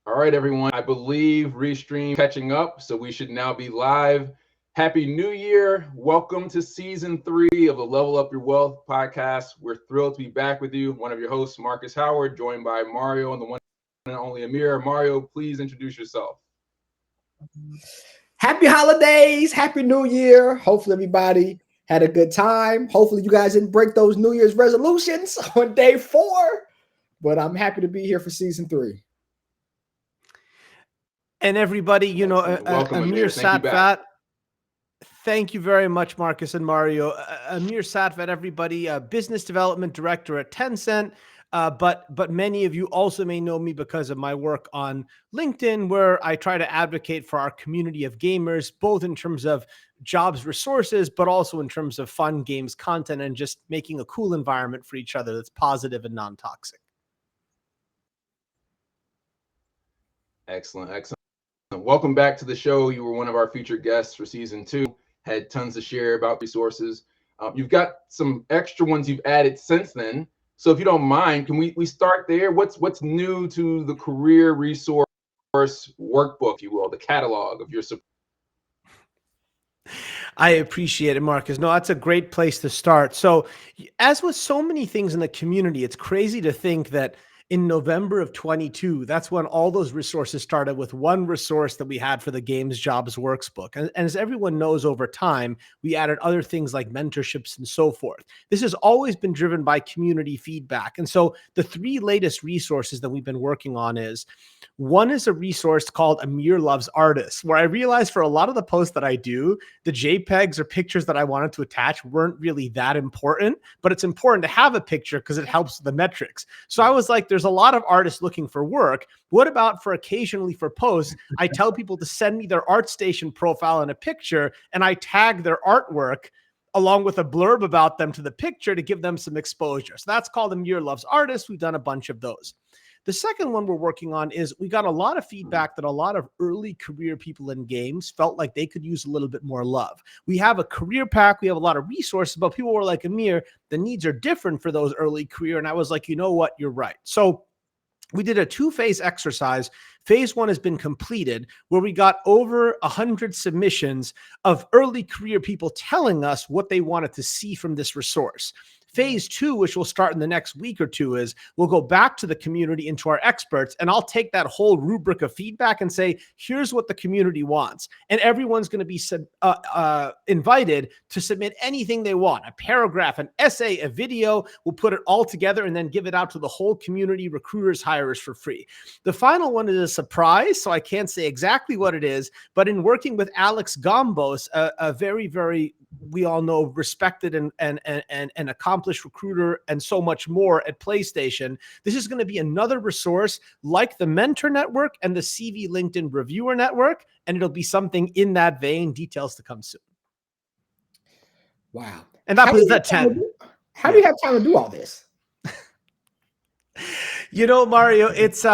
All right, everyone. I believe Restream catching up, so we should now be live. Happy New Year. Welcome to season 3 of the Level Up Your Wealth podcast. We're thrilled to be back with you. One of your hosts, Marcus Howard, joined by Mario and the one and only Amir. Mario, please introduce yourself. Happy holidays. Happy New Year. Hopefully everybody had a good time. Hopefully you guys didn't break those New Year's resolutions on day 4. But I'm happy to be here for season 3. And everybody, Welcome, Amir Thank you Satvat. Thank you very much, Marcus and Mario. Amir Satvat, everybody, business development director at Tencent. But many of you also may know me because of my work on LinkedIn, where I try to advocate for our community of gamers, both in terms of jobs resources, but also in terms of fun games content and just making a cool environment for each other that's positive and non-toxic. Excellent. Welcome back to the show. You were one of our featured guests for season 2. Had tons to share about resources. You've got some extra ones you've added since then. So if you don't mind, can we start there? What's new to the career resource workbook, if you will, the catalog of your support? I appreciate it, Marcus. No, that's a great place to start. So as with so many things in the community, it's crazy to think that in November of 22, that's when all those resources started with one resource that we had for the Games Jobs Works book. And as everyone knows, over time, we added other things like mentorships and so forth. This has always been driven by community feedback. And so the 3 latest resources that we've been working on is, one is a resource called Amir Loves Artists, where I realized for a lot of the posts that I do, the JPEGs or pictures that I wanted to attach weren't really that important, but it's important to have a picture because it helps the metrics. So I was like, there's a lot of artists looking for work. What about for occasionally for posts, I tell people to send me their ArtStation profile and a picture, and I tag their artwork along with a blurb about them to the picture to give them some exposure. So that's called Amir Loves Artists. We've done a bunch of those. The second one we're working on is we got a lot of feedback that a lot of early career people in games felt like they could use a little bit more love. We have a career pack. We have a lot of resources, but people were like, Amir, the needs are different for those early career. And I was like, you know what? You're right. So we did a 2-phase exercise. Phase 1 has been completed, where we got over 100 submissions of early career people telling us what they wanted to see from this resource. Phase 2, which will start in the next week or two, is we'll go back to the community and to our experts, and I'll take that whole rubric of feedback and say, here's what the community wants. And everyone's going to be invited to submit anything they want, a paragraph, an essay, a video. We'll put it all together and then give it out to the whole community, recruiters, hirers for free. The final one is a surprise, so I can't say exactly what it is, but in working with Alex Gombos, a very, very, we all know, respected and accomplished recruiter and so much more at PlayStation. This is going to be another resource like the Mentor Network and the CV LinkedIn Reviewer Network, and it'll be something in that vein. Details to come soon. Wow. And that was at 10. How do you have time to do all this? Mario, it's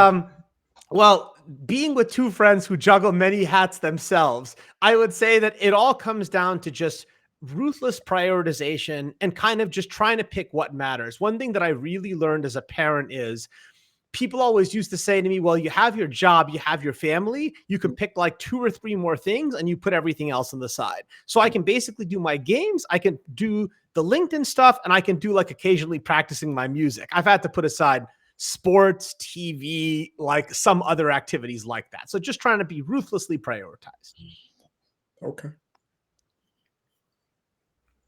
well, being with 2 friends who juggle many hats themselves, I would say that it all comes down to just ruthless prioritization and kind of just trying to pick what matters. One thing that I really learned as a parent is people always used to say to me, well, you have your job, you have your family, you can pick like 2 or 3 more things and you put everything else on the side. So I can basically do my games, I can do the LinkedIn stuff, and I can do like occasionally practicing my music. I've had to put aside sports, TV, like some other activities like that. So just trying to be ruthlessly prioritized. Okay.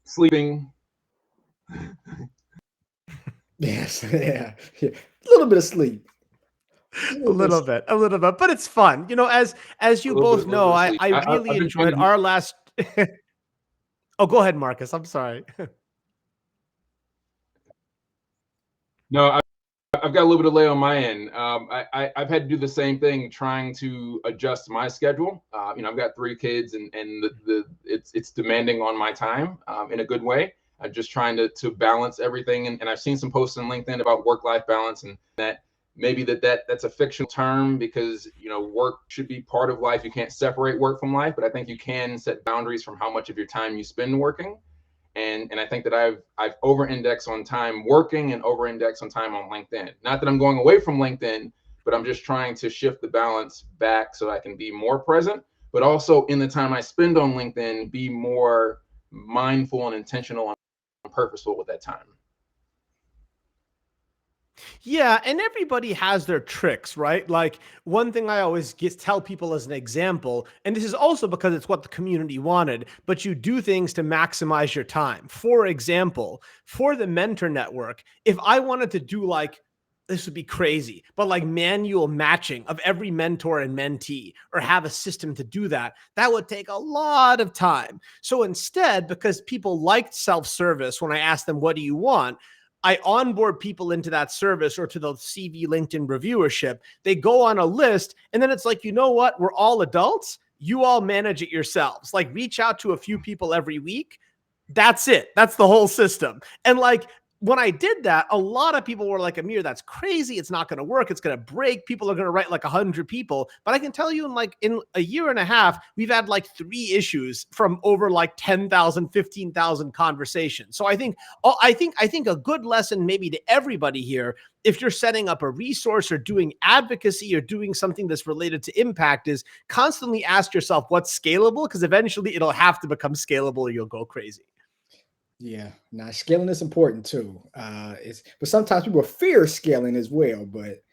Sleeping. Yes. Yeah. A little bit of sleep. A little bit, but it's fun. As you both know, I really enjoyed our last. Oh, go ahead, Marcus. I'm sorry. No, I've got a little bit of delay on my end. I've had to do the same thing, trying to adjust my schedule. I've got 3 kids, and it's demanding on my time in a good way. I'm just trying to balance everything. And I've seen some posts on LinkedIn about work-life balance, and that maybe that's a fictional term because work should be part of life. You can't separate work from life, but I think you can set boundaries from how much of your time you spend working. And I think that I've over-indexed on time working and over-indexed on time on LinkedIn. Not that I'm going away from LinkedIn, but I'm just trying to shift the balance back so I can be more present, but also in the time I spend on LinkedIn, be more mindful and intentional and purposeful with that time. Yeah, and everybody has their tricks, right? Like one thing I always tell people as an example, and this is also because it's what the community wanted, but you do things to maximize your time. For example, for the mentor network, if I wanted to do like, this would be crazy, but like manual matching of every mentor and mentee, or have a system to do that, that would take a lot of time. So instead, because people liked self-service when I asked them, what do you want? I onboard people into that service or to the CV LinkedIn reviewership. They go on a list, and then it's like, you know what? We're all adults. You all manage it yourselves. Like, reach out to a few people every week. That's it. That's the whole system. And like, when I did that, a lot of people were like, Amir, that's crazy. It's not going to work. It's going to break. People are going to write like 100 people. But I can tell you in a year and a half, we've had like 3 issues from over like 10,000, 15,000 conversations. So I think a good lesson maybe to everybody here, if you're setting up a resource or doing advocacy or doing something that's related to impact, is constantly ask yourself what's scalable, because eventually it'll have to become scalable or you'll go crazy. Yeah, now scaling is important too. But sometimes people fear scaling as well. But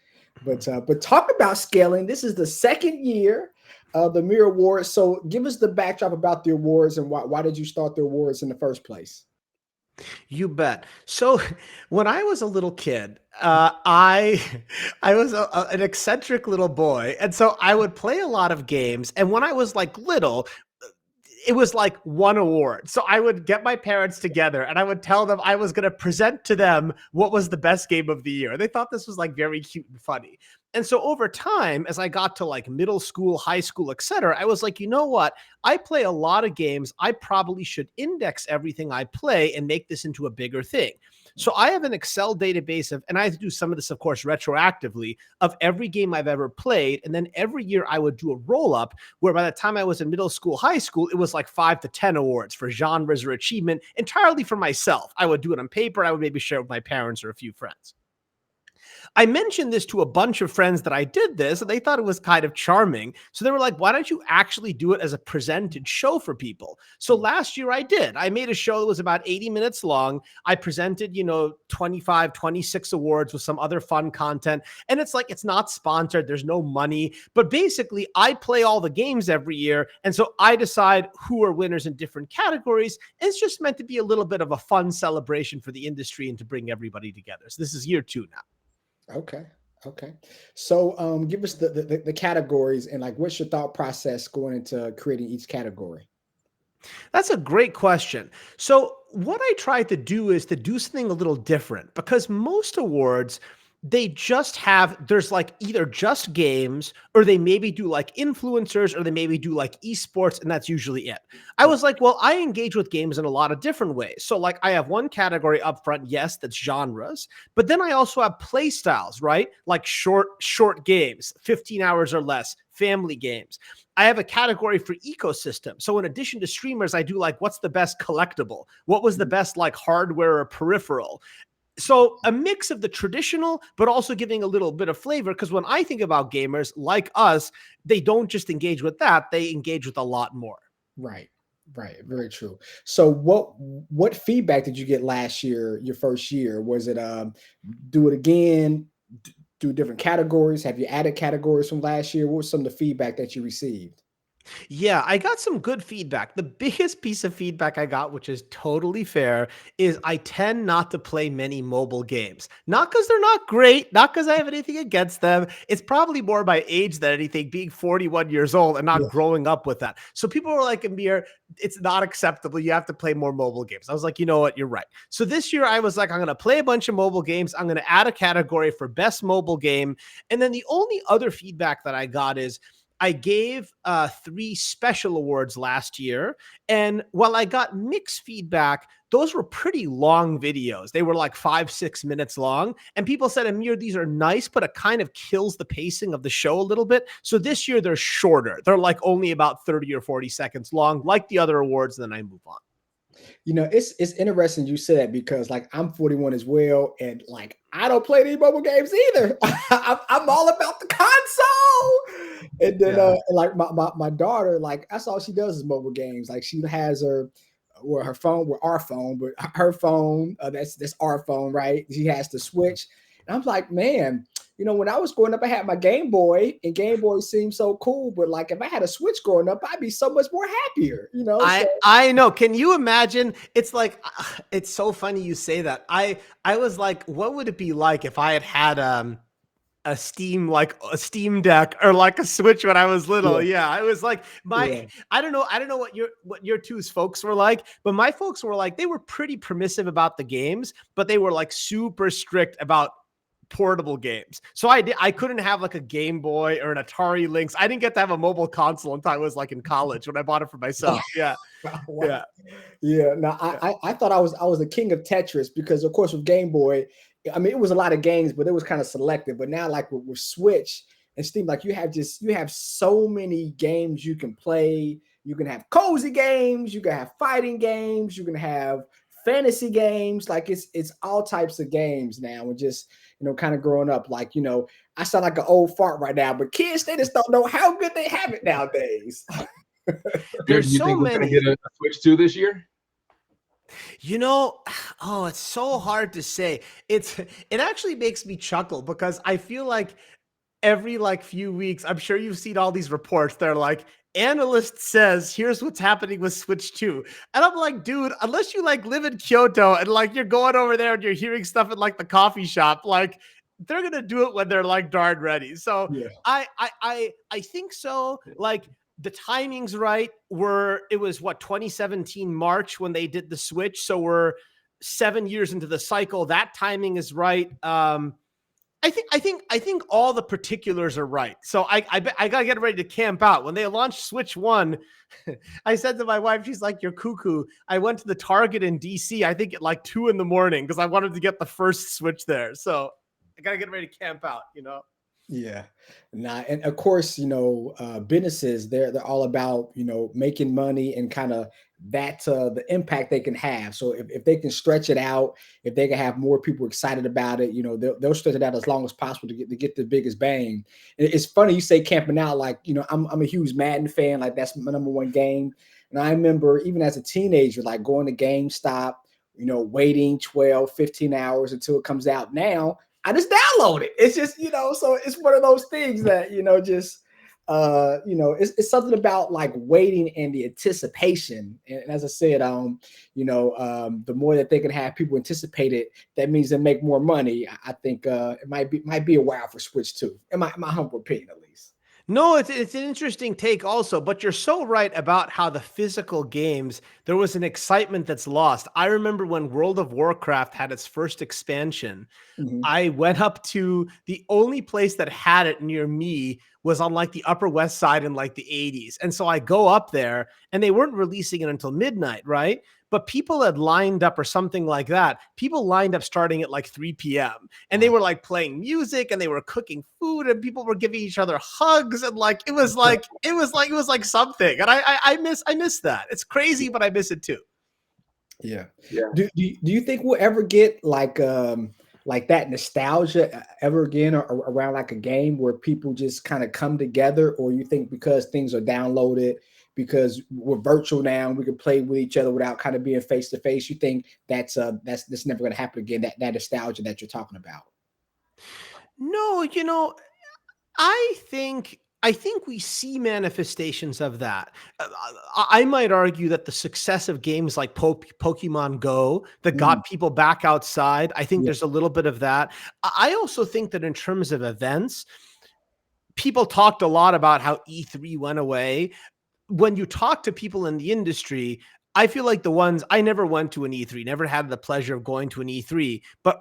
talk about scaling. This is the second year of the Amir Awards. So give us the backdrop about the awards and why did you start the awards in the first place? You bet. So when I was a little kid, I I was an eccentric little boy, and so I would play a lot of games. And when I was like little, it was like one award. So I would get my parents together and I would tell them I was going to present to them what was the best game of the year. They thought this was like very cute and funny. And so over time, as I got to like middle school, high school, etc., I was like, you know what? I play a lot of games. I probably should index everything I play and make this into a bigger thing. So I have an Excel database of, and I have to do some of this, of course, retroactively, of every game I've ever played. And then every year I would do a roll up where by the time I was in middle school, high school, it was like 5 to 10 awards for genres or achievement entirely for myself. I would do it on paper. I would maybe share it with my parents or a few friends. I mentioned this to a bunch of friends that I did this, and they thought it was kind of charming. So they were like, why don't you actually do it as a presented show for people? So last year I did. I made a show that was about 80 minutes long. I presented, 25, 26 awards with some other fun content. And it's like, it's not sponsored. There's no money. But basically, I play all the games every year. And so I decide who are winners in different categories. It's just meant to be a little bit of a fun celebration for the industry and to bring everybody together. So this is year 2 now. Okay. Okay. So give us the categories and like what's your thought process going into creating each category? That's a great question. So what I try to do is to do something a little different, because most awards, there's like either just games, or they maybe do like influencers, or they maybe do like esports, and that's usually it. I was like, well, I engage with games in a lot of different ways. So like I have one category up front, yes, that's genres, but then I also have play styles, right? Like short games, 15 hours or less, family games. I have a category for ecosystem. So in addition to streamers, I do like, what's the best collectible? What was the best like hardware or peripheral? So a mix of the traditional, but also giving a little bit of flavor. Because when I think about gamers like us, they don't just engage with that, they engage with a lot more. Right. Right. Very true. So what feedback did you get last year, your first year? Was it do it again, do different categories? Have you added categories from last year? What was some of the feedback that you received? Yeah, I got some good feedback. The biggest piece of feedback I got, which is totally fair, is I tend not to play many mobile games. Not because they're not great, not because I have anything against them. It's probably more my age than anything, being 41 years old and not growing up with that. So people were like, Amir, it's not acceptable. You have to play more mobile games. I was like, you know what? You're right. So this year I was like, I'm going to play a bunch of mobile games. I'm going to add a category for best mobile game. And then the only other feedback that I got is, I gave 3 special awards last year. And while I got mixed feedback, those were pretty long videos. They were like 5-6 minutes long. And people said, Amir, these are nice, but it kind of kills the pacing of the show a little bit. So this year they're shorter. They're like only about 30 or 40 seconds long, like the other awards. And then I move on. It's interesting you said that, because like I'm 41 as well, and like I don't play any mobile games either. I'm all about the then like my daughter, like that's all she does is mobile games. Like she has her phone, with our phone, but her phone, that's our phone, right? She has the Switch. And I'm like, man, when I was growing up, I had my Game Boy, and Game Boy seemed so cool. But like, if I had a Switch growing up, I'd be so much more happier, I know. Can you imagine? It's like, it's so funny you say that. I was like, what would it be like if I had a Steam Deck or like a Switch when I was little? Yeah, I was like, I don't know what your two's folks were like, but my folks were like, they were pretty permissive about the games, but they were like super strict about portable games. So I couldn't have like a Game Boy or an Atari Lynx. I didn't get to have a mobile console until I was like in college when I bought it for myself. Yeah. Wow. Yeah. No, I thought I was the king of Tetris, because of course with Game Boy, I mean, it was a lot of games, but it was kind of selective. But now, like with Switch and Steam, like you have so many games you can play. You can have cozy games, you can have fighting games, you can have fantasy games. Like it's all types of games now. And just kind of growing up, like I sound like an old fart right now, but kids, they just don't know how good they have it nowadays. There's you so think many. We're gonna get a Switch 2 this year? It's so hard to say. It actually makes me chuckle, because I feel like every few weeks, I'm sure you've seen all these reports. They're like, analyst says, here's what's happening with Switch 2. And I'm like, dude, unless you live in Kyoto and you're going over there and you're hearing stuff at the coffee shop, they're going to do it when they're darn ready. So yeah. I think so. The timing's right. It was 2017 March when they did the Switch. So we're 7 years into the cycle. That timing is right. I think all the particulars are right. So I gotta get ready to camp out. When they launched Switch 1, I said to my wife, she's like, "You're cuckoo." I went to the Target in DC, I think at 2 a.m, because I wanted to get the first Switch there. So I gotta get ready to camp out, Yeah. And of course, businesses, they're all about, making money and kind of the impact they can have. So if they can stretch it out, if they can have more people excited about it, they'll stretch it out as long as possible to get the biggest bang. It's funny you say camping out, I'm a huge Madden fan, that's my number one game. And I remember even as a teenager, going to GameStop, waiting 12, 15 hours until it comes out. Now I just download it. It's just, so it's one of those things that, it's something about waiting and the anticipation. And as I said, the more that they can have people anticipate it, that means they make more money. I think it might be a while for Switch 2, in my humble opinion, at least. No, it's an interesting take also, but you're so right about how the physical games, there was an excitement that's lost. I remember when World of Warcraft had its first expansion, I went up to the only place that had it near me was on the Upper West Side in the 80s. And so I go up there and they weren't releasing it until midnight, right? But people had lined up or something like that. People lined up starting at 3 p.m. and they were playing music and they were cooking food and people were giving each other hugs. And it was like something. And I miss that. It's crazy, but I miss it too. Yeah. Do you think we'll ever get that nostalgia ever again around a game where people just kind of come together? Or you think because things are downloaded, because we're virtual now, we can play with each other without kind of being face to face, you think that's never going to happen again, that nostalgia that you're talking about? No, I think we see manifestations of that. I might argue that the success of games like Pokemon Go that got people back outside, I think there's a little bit of that. I also think that in terms of events, people talked a lot about how E3 went away. When you talk to people in the industry, I feel like I never went to an E3, never had the pleasure of going to an E3, but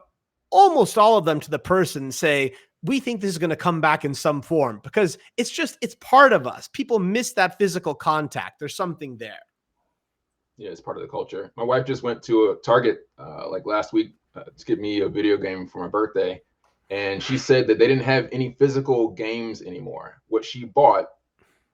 almost all of them to the person say, we think this is going to come back in some form, because it's part of us. People miss that physical contact. There's something there. Yeah, it's part of the culture. My wife just went to a Target last week to get me a video game for my birthday. And she said that they didn't have any physical games anymore. What she bought,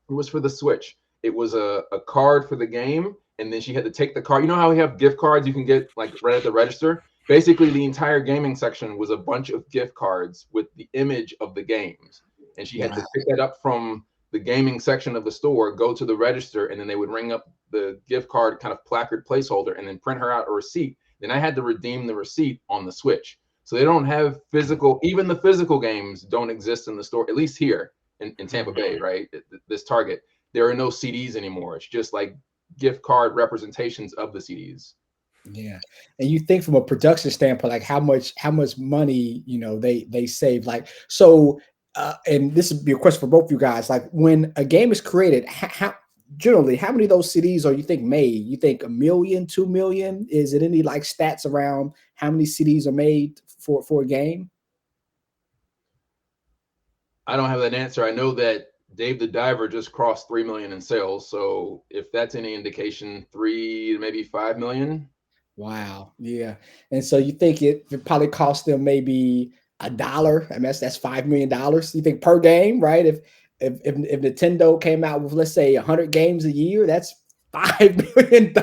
it was for the Switch. It was a card for the game, and then she had to take the card. You know how we have gift cards you can get right at the register? Basically, the entire gaming section was a bunch of gift cards with the image of the games. And she had to pick that up from the gaming section of the store, go to the register, and then they would ring up the gift card kind of placard placeholder and then print her out a receipt. Then I had to redeem the receipt on the Switch. So they don't have physical, even the physical games don't exist in the store, at least here in Tampa Bay, right? This Target. There are no CDs anymore. It's just like gift card representations of the CDs. Yeah. And you think from a production standpoint, like how much money, they save. Like, so and this would be a question for both of you guys. Like, when a game is created, generally, how many of those CDs are you think made? You think 1 million, 2 million? Is it any like stats around how many CDs are made for a game? I don't have that answer. I know that Dave the Diver just crossed 3 million in sales. So if that's any indication, 3 to maybe 5 million. Wow. Yeah. And so you think it probably cost them maybe $1. I mean, that's $5 million. You think per game, right? If Nintendo came out with, let's say, 100 games a year, that's $5 million.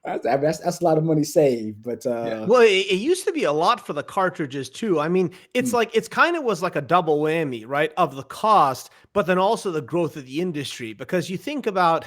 That's a lot of money saved. But well, it used to be a lot for the cartridges too. I mean, it's like it's kind of was like a double whammy, right? Of the cost, but then also the growth of the industry. Because you think about,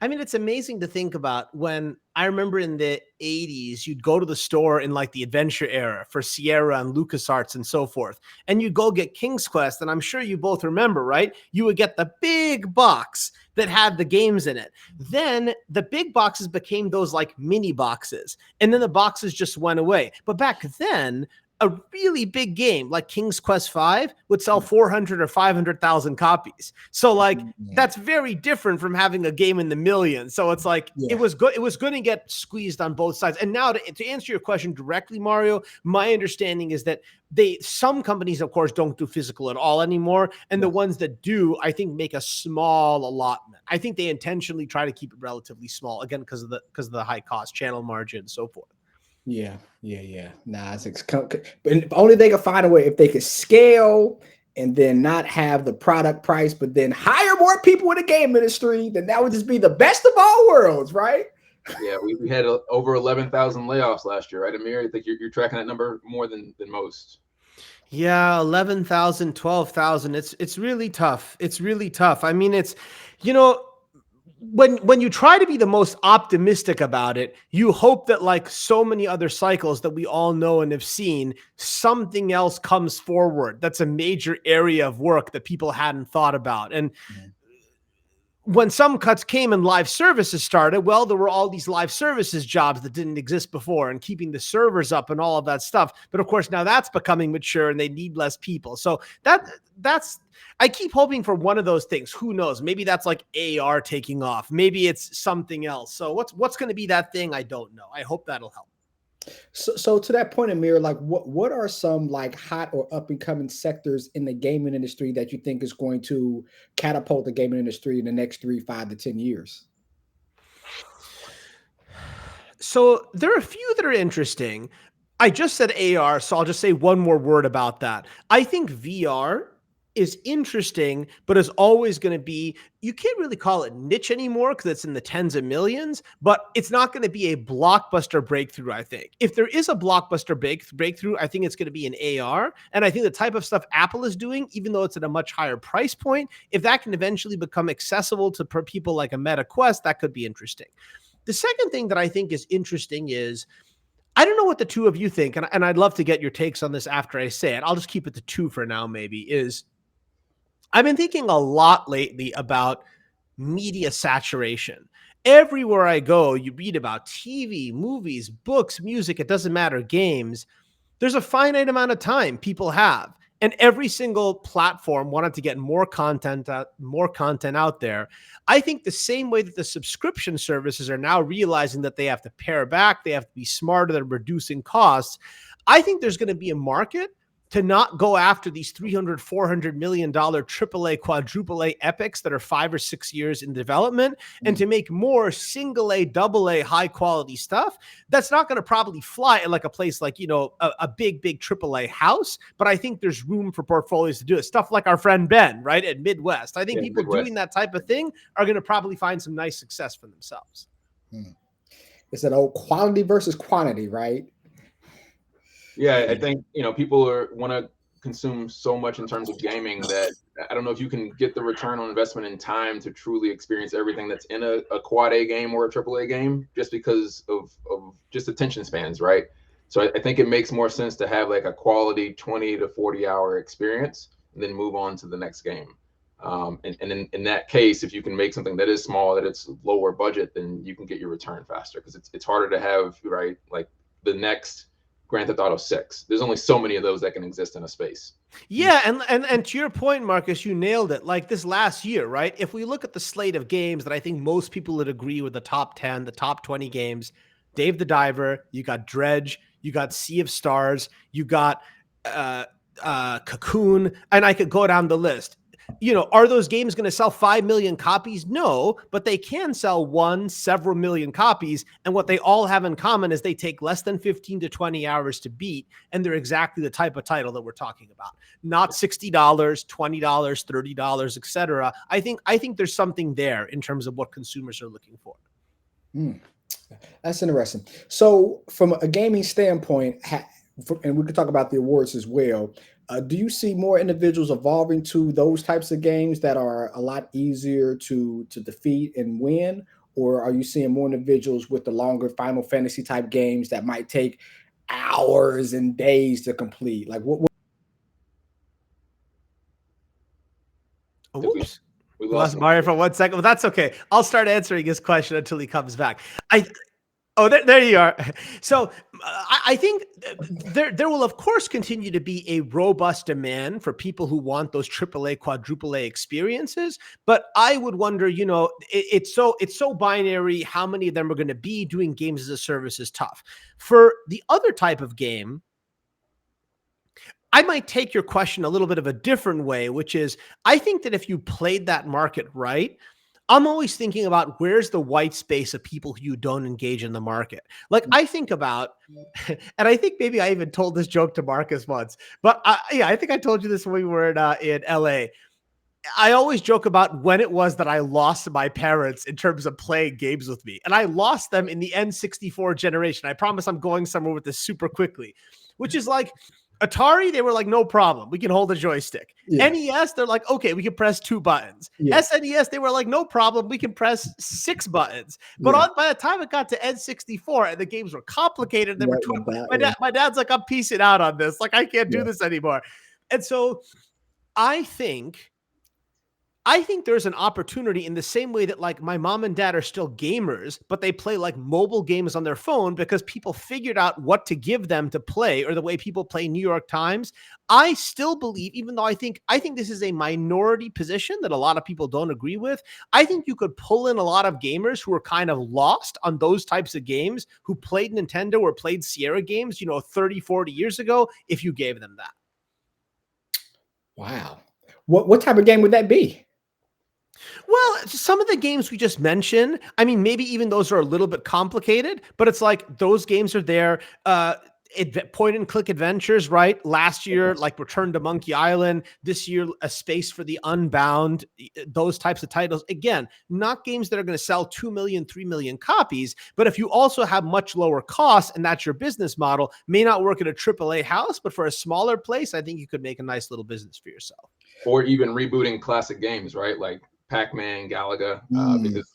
I mean, it's amazing to think about when I remember in the 80s, you'd go to the store in like the adventure era for Sierra and LucasArts and so forth, and you'd go get King's Quest. And I'm sure you both remember, right? You would get the big box that had the games in it. Then the big boxes became those like mini boxes, and then the boxes just went away. But back then, a really big game like King's Quest V would sell 400 or 500,000 copies. So like that's very different from having a game in the millions. So it's like it was good. It was going to get squeezed on both sides. And now to answer your question directly, Mario, my understanding is that some companies, of course, don't do physical at all anymore. And the ones that do, I think, make a small allotment. I think they intentionally try to keep it relatively small, again, because of the high cost, channel margin, and so forth. Yeah. Nah, but only they could find a way if they could scale and then not have the product price, but then hire more people in the game industry, then that would just be the best of all worlds, right? Yeah, we had over 11,000 layoffs last year, right, Amir? I think you're tracking that number more than most. Yeah, 11,000, 12,000. It's really tough. It's really tough. I mean, it's, when you try to be the most optimistic about it, you hope that like so many other cycles that we all know and have seen, something else comes forward. That's a major area of work that people hadn't thought about. And when some cuts came and live services started, well, there were all these live services jobs that didn't exist before, and keeping the servers up and all of that stuff. But of course, now that's becoming mature and they need less people. So that's, I keep hoping for one of those things. Who knows? Maybe that's like AR taking off. Maybe it's something else. So what's going to be that thing? I don't know. I hope that'll help. So to that point, Amir, like what are some like hot or up and coming sectors in the gaming industry that you think is going to catapult the gaming industry in the next 3, 5 to 10 years? So there are a few that are interesting. I just said AR, so I'll just say one more word about that. I think VR is interesting, but is always going to be, you can't really call it niche anymore because it's in the tens of millions, but it's not going to be a blockbuster breakthrough, I think. If there is a blockbuster breakthrough, I think it's going to be an AR. And I think the type of stuff Apple is doing, even though it's at a much higher price point, if that can eventually become accessible to people like a Meta Quest, that could be interesting. The second thing that I think is interesting is, I don't know what the two of you think, and I'd love to get your takes on this after I say it. I'll just keep it to two for now, maybe, is I've been thinking a lot lately about media saturation. Everywhere I go, you read about TV, movies, books, music, it doesn't matter, games. There's a finite amount of time people have. And every single platform wanted to get more content out there. I think the same way that the subscription services are now realizing that they have to pare back, they have to be smarter than reducing costs. I think there's going to be a market to not go after these $300, $400 million AAA, quadruple A epics that are 5 or 6 years in development, and to make more single A, double A, high quality stuff. That's not going to probably fly at like a place like, a big AAA house, but I think there's room for portfolios to do it. Stuff like our friend Ben, right, at Midwest. I think people doing that type of thing are going to probably find some nice success for themselves. It's an old quality versus quantity, right? Yeah, I think people want to consume so much in terms of gaming that I don't know if you can get the return on investment in time to truly experience everything that's in a quad A game or a triple A game, just because of just attention spans, right? So I think it makes more sense to have like a quality 20 to 40 hour experience and then move on to the next game. And in that case, if you can make something that is small, that it's lower budget, then you can get your return faster, because it's harder to have, right, like the next Grand Theft Auto 6. There's only so many of those that can exist in a space. Yeah, and to your point, Marcus, you nailed it. Like this last year, right? If we look at the slate of games that I think most people would agree with, the top 10, the top 20 games, Dave the Diver, you got Dredge, you got Sea of Stars, you got Cocoon, and I could go down the list. You know, are those games going to sell 5 million copies? No, but they can sell several million copies. And what they all have in common is they take less than 15 to 20 hours to beat. And they're exactly the type of title that we're talking about. Not $60, $20, $30, etc. I think there's something there in terms of what consumers are looking for. That's interesting. So from a gaming standpoint, and we could talk about the awards as well, do you see more individuals evolving to those types of games that are a lot easier to defeat and win? Or are you seeing more individuals with the longer Final Fantasy type games that might take hours and days to complete? Like what Oops. We lost Mario for 1 second. Well, that's okay. I'll start answering his question until he comes back. Oh, there you are. So I think there will, of course, continue to be a robust demand for people who want those AAA, quadruple A experiences. But I would wonder, you know, it's so binary. How many of them are going to be? Doing games as a service is tough. For the other type of game, I might take your question a little bit of a different way, which is I think that if you played that market right, I'm always thinking about where's the white space of people who you don't engage in the market. Like I think about, and I think maybe I even told this joke to Marcus once, but I think I told you this when we were in LA. I always joke about when it was that I lost my parents in terms of playing games with me. And I lost them in the N64 generation. I promise I'm going somewhere with this super quickly, which is like, Atari, they were like, no problem. We can hold a joystick. Yeah. NES, they're like, okay, we can press 2 buttons. Yeah. SNES, they were like, no problem. We can press 6 buttons. But by the time it got to N64 and the games were complicated, my dad's like, I'm piecing out on this. Like, I can't do this anymore. And so I think there's an opportunity in the same way that like my mom and dad are still gamers, but they play like mobile games on their phone because people figured out what to give them to play, or the way people play New York Times. I still believe, even though I think this is a minority position that a lot of people don't agree with, I think you could pull in a lot of gamers who are kind of lost on those types of games, who played Nintendo or played Sierra games, 30, 40 years ago, if you gave them that. Wow. What type of game would that be? Well, some of the games we just mentioned, I mean, maybe even those are a little bit complicated, but it's like those games are there. Point and click adventures, right? Last year, like Return to Monkey Island. This year, A Space for the Unbound. Those types of titles. Again, not games that are going to sell 2 million, 3 million copies, but if you also have much lower costs and that's your business model, may not work at a AAA house, but for a smaller place, I think you could make a nice little business for yourself. Or even rebooting classic games, right? Like Pac-Man, Galaga, because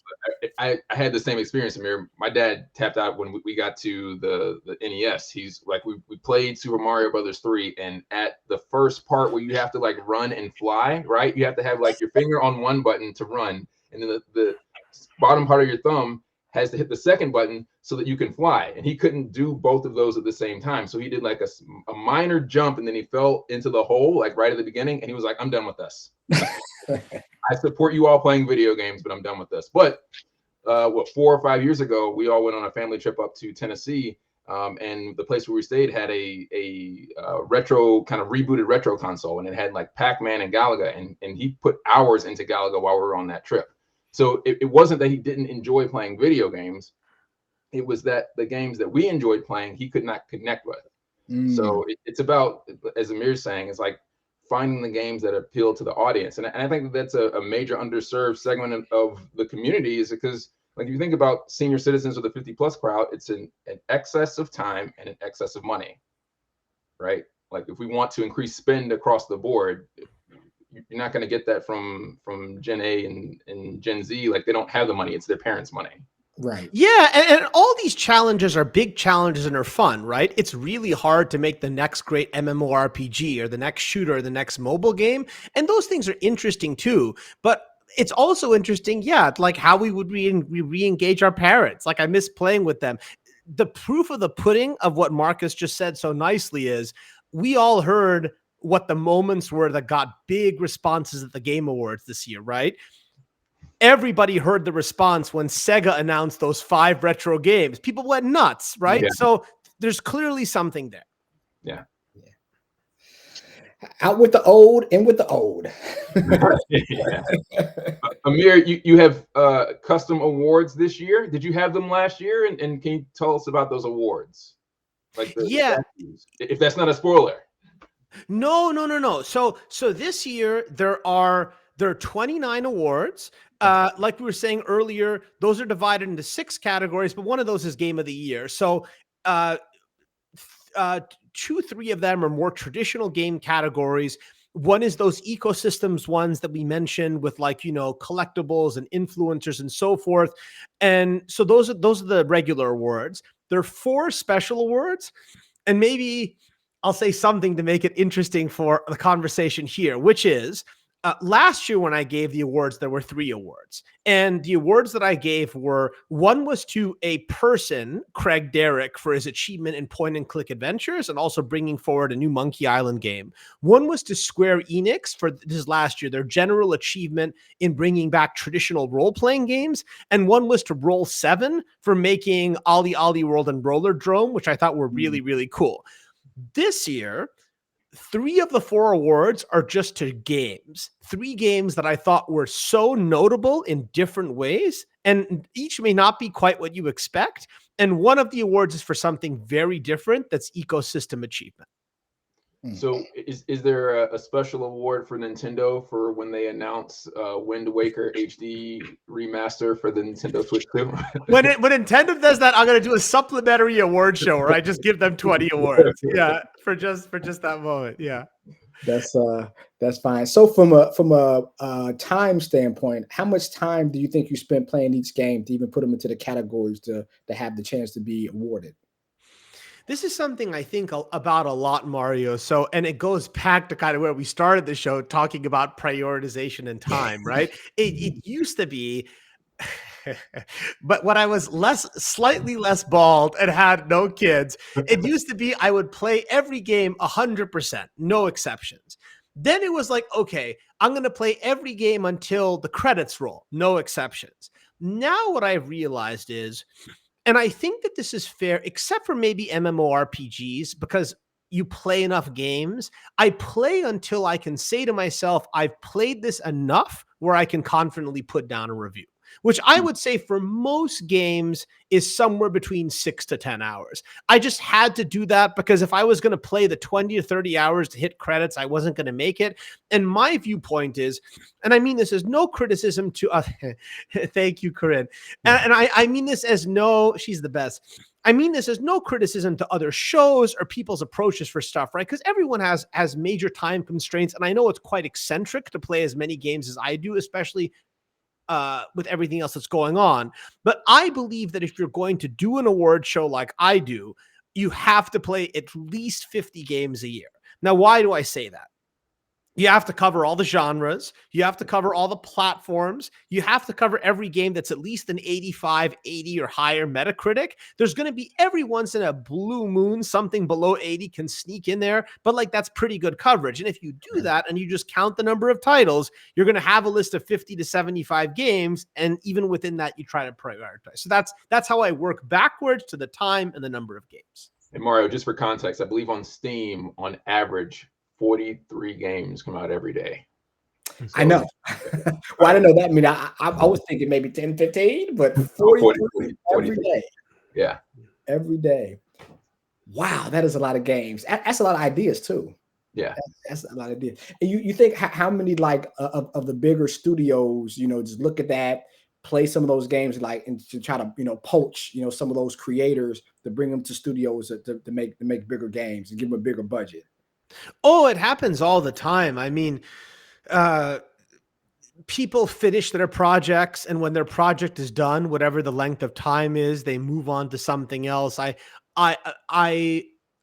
I had the same experience, Amir. My dad tapped out when we got to the NES. He's like, we played Super Mario Brothers 3, and at the first part where you have to like run and fly, right? You have to have like your finger on one button to run, and then the bottom part of your thumb has to hit the second button so that you can fly. And he couldn't do both of those at the same time. So he did like a minor jump, and then he fell into the hole like right at the beginning, and he was like, I'm done with this. I support you all playing video games, but I'm done with this. But 4 or 5 years ago, we all went on a family trip up to Tennessee, and the place where we stayed had a retro, kind of rebooted retro console, and it had like Pac-Man and Galaga, and he put hours into Galaga while we were on that trip. So it wasn't that he didn't enjoy playing video games. It was that the games that we enjoyed playing, he could not connect with. So it's about, as Amir's saying, it's like finding the games that appeal to the audience. And I think that's a major underserved segment of the community, is because like if you think about senior citizens or the 50+ crowd, it's an excess of time and an excess of money, right? Like if we want to increase spend across the board, you're not going to get that from Gen A and Gen Z. Like, they don't have the money; it's their parents' money. Right. Yeah, and all these challenges are big challenges and are fun, right? It's really hard to make the next great MMORPG or the next shooter or the next mobile game, and those things are interesting too. But it's also interesting, yeah, like how we would re-engage our parents. Like, I miss playing with them. The proof of the pudding of what Marcus just said so nicely is we all heard what the moments were that got big responses at the Game Awards this year, right? Everybody heard the response when Sega announced those 5 retro games. People went nuts, right? Yeah. So there's clearly something there. Yeah. Out with the old, in with the old. Yeah. Amir, you have custom awards this year. Did you have them last year? And can you tell us about those awards? Like Yeah. If that's not a spoiler. No. So this year there are 29 awards. Like we were saying earlier, those are divided into 6 categories, but one of those is Game of the Year. So 2-3 of them are more traditional game categories. One is those ecosystems ones that we mentioned with, like, collectibles and influencers and so forth. And so those are the regular awards. There are 4 special awards, and maybe I'll say something to make it interesting for the conversation here, which is last year when I gave the awards, there were 3 awards. And the awards that I gave were, one was to a person, Craig Derrick, for his achievement in point and click adventures and also bringing forward a new Monkey Island game. One was to Square Enix for this last year, their general achievement in bringing back traditional role-playing games. And one was to Roll7 for making Ollie Ollie World and Roller Drome, which I thought were really, really cool. This year, 3 of the 4 awards are just to games. 3 games that I thought were so notable in different ways, and each may not be quite what you expect. And one of the awards is for something very different, that's ecosystem achievement. So is there a special award for Nintendo for when they announce Wind Waker HD remaster for the Nintendo Switch 2? When Nintendo does that, I'm going to do a supplementary award show where I just give them 20 awards. Yeah, for just that moment. Yeah. That's fine. So from a time standpoint, how much time do you think you spent playing each game to even put them into the categories to have the chance to be awarded? This is something I think about a lot, Mario. So, and it goes back to kind of where we started the show, talking about prioritization and time, right? It used to be, but when I was slightly less bald and had no kids, it used to be I would play every game 100%, no exceptions. Then it was like, okay, I'm going to play every game until the credits roll, no exceptions. Now what I've realized is, and I think that this is fair, except for maybe MMORPGs, because you play enough games. I play until I can say to myself, I've played this enough where I can confidently put down a review, which I would say for most games is somewhere between 6 to 10 hours. I just had to do that because if I was going to play the 20 to 30 hours to hit credits, I wasn't going to make it. And my viewpoint is, and I mean this as no criticism to thank you, Corinne. And I mean this as no, she's the best. I mean this as no criticism to other shows or people's approaches for stuff, right? Because everyone has major time constraints. And I know it's quite eccentric to play as many games as I do, especially with everything else that's going on. But I believe that if you're going to do an award show like I do, you have to play at least 50 games a year. Now, why do I say that? You have to cover all the genres. You have to cover all the platforms. You have to cover every game that's at least an 85, 80 or higher Metacritic. There's going to be every once in a blue moon, something below 80 can sneak in there, but like that's pretty good coverage. And if you do that and you just count the number of titles, you're going to have a list of 50 to 75 games. And even within that, you try to prioritize. So that's how I work backwards to the time and the number of games. And Mario, just for context, I believe on Steam, on average, 43 games come out every day. So, I know. Well, I didn't know that. I mean, I was thinking maybe 10, 15, but 43 every day. Yeah. Every day. Wow, that is a lot of games. That's a lot of ideas too. Yeah. That's a lot of ideas. And you think how many like of the bigger studios, just look at that, play some of those games like and to try to, poach, some of those creators to bring them to studios to make bigger games and give them a bigger budget. Oh, it happens all the time. I mean, uh, people finish their projects, and when their project is done, whatever the length of time is, they move on to something else. I, I,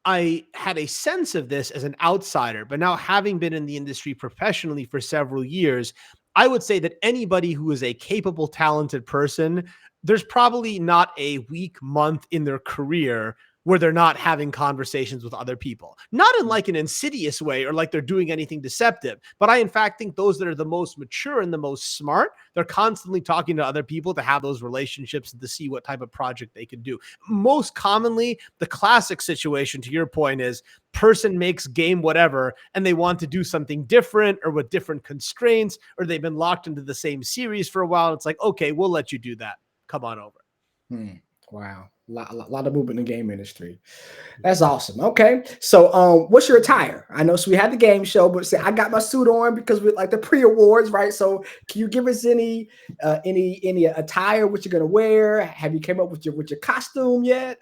I had a sense of this as an outsider, but now having been in the industry professionally for several years, I would say that anybody who is a capable, talented person, there's probably not a week, month in their career where they're not having conversations with other people, not in like an insidious way or like they're doing anything deceptive. But I, in fact, think those that are the most mature and the most smart, they're constantly talking to other people to have those relationships and to see what type of project they can do. Most commonly, the classic situation, to your point, is person makes game whatever, and they want to do something different or with different constraints, or they've been locked into the same series for a while. It's like, okay, we'll let you do that. Come on over. Wow. A lot of movement in the game industry. That's awesome. Okay. So what's your attire? I know, so we had the game show, but say I got my suit on because we like the pre-awards, right? So can you give us any attire, what you're gonna wear? Have you came up with your costume yet?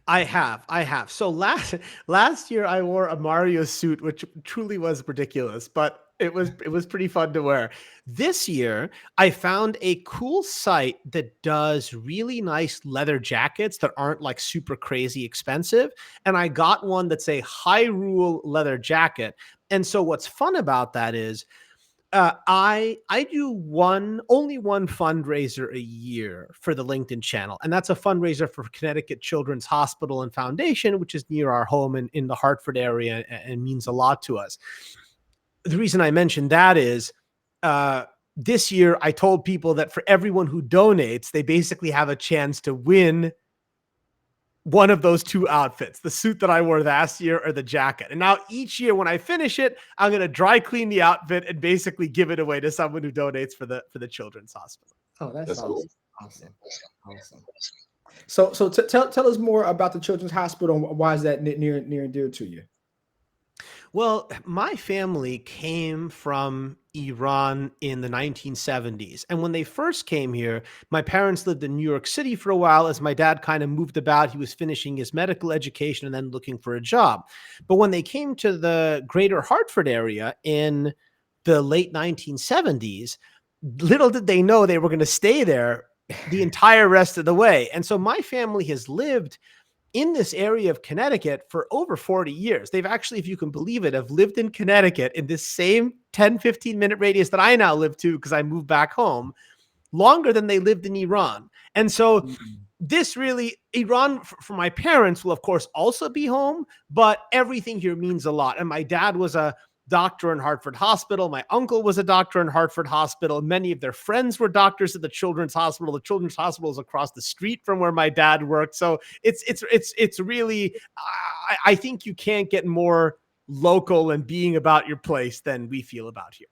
I have. So last year I wore a Mario suit, which truly was ridiculous, but it was pretty fun to wear. This year I found a cool site that does really nice leather jackets that aren't like super crazy expensive, and I got one that's a Hyrule leather jacket. And so what's fun about that is I do only one fundraiser a year for the LinkedIn channel, and that's a fundraiser for Connecticut Children's Hospital and Foundation, which is near our home in the Hartford area and means a lot to us. The reason I mentioned that is this year I told people that for everyone who donates, they basically have a chance to win one of those two outfits, the suit that I wore last year or the jacket. And now each year when I finish it, I'm going to dry clean the outfit and basically give it away to someone who donates for the children's hospital. Oh, that's awesome. Cool. Awesome. So tell us more about the Children's Hospital. Why is that near and dear to you? Well, my family came from Iran in the 1970s. And when they first came here, my parents lived in New York City for a while as my dad kind of moved about. He was finishing his medical education and then looking for a job. But when they came to the greater Hartford area in the late 1970s, little did they know they were going to stay there the entire rest of the way. And so my family has lived in this area of Connecticut for over 40 years. They've actually, if you can believe it, have lived in Connecticut in this same 10, 15-minute radius that I now live to because I moved back home longer than they lived in Iran. And so this really, Iran for my parents will of course also be home, but everything here means a lot. And my dad was a doctor in Hartford Hospital. My uncle was a doctor in Hartford Hospital. Many of their friends were doctors at the Children's Hospital. The Children's Hospital is across the street from where my dad worked. So it's really, I think you can't get more local and being about your place than we feel about here.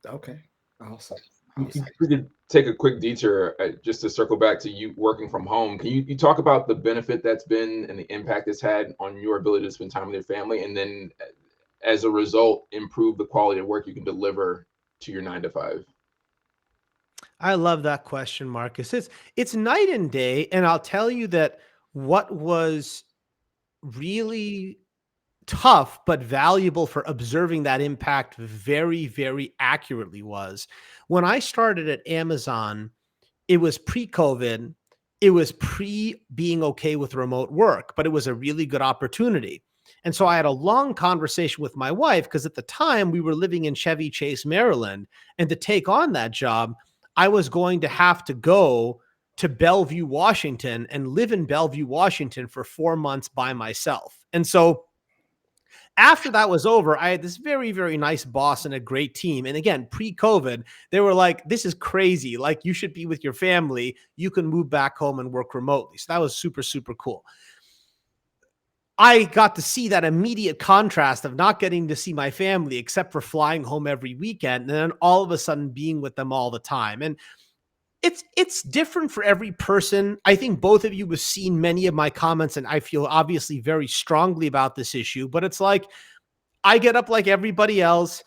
Okay. Awesome. We could take a quick detour just to circle back to you working from home. Can you talk about the benefit that's been and the impact it's had on your ability to spend time with your family, and then as a result, improve the quality of work you can deliver to your 9 to 5? I love that question, Marcus. It's night and day. And I'll tell you that what was really tough but valuable for observing that impact very, very accurately was when I started at Amazon, it was pre-COVID. It was pre being okay with remote work, but it was a really good opportunity. And so I had a long conversation with my wife because at the time we were living in Chevy Chase, Maryland. And to take on that job, I was going to have to go to Bellevue, Washington and live in Bellevue, Washington for 4 months by myself. And so after that was over, I had this very, very nice boss and a great team. And again, pre-COVID, they were like, this is crazy. Like, you should be with your family. You can move back home and work remotely. So that was super, super cool. I got to see that immediate contrast of not getting to see my family except for flying home every weekend, and then all of a sudden being with them all the time. And it's different for every person. I think both of you have seen many of my comments, and I feel obviously very strongly about this issue, but it's like, I get up like everybody else.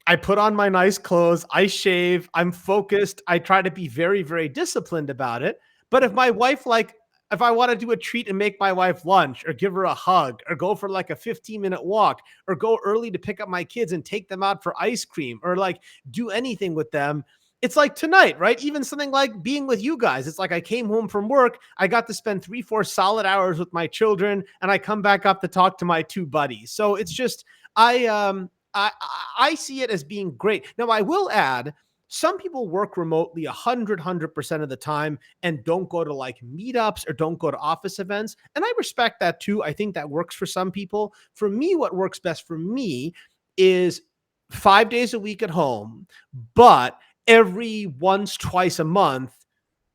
I put on my nice clothes. I shave. I'm focused. I try to be very, very disciplined about it. But if my wife if I want to do a treat and make my wife lunch or give her a hug or go for like a 15-minute walk or go early to pick up my kids and take them out for ice cream or like do anything with them. It's like tonight, right? Even something like being with you guys. It's like I came home from work. I got to spend 3-4 solid hours with my children and I come back up to talk to my two buddies. So it's just, I see it as being great. Now I will add, some people work remotely 100% of the time and don't go to like meetups or don't go to office events. And I respect that too. I think that works for some people. For me, what works best for me is 5 days a week at home, but every once, twice a month,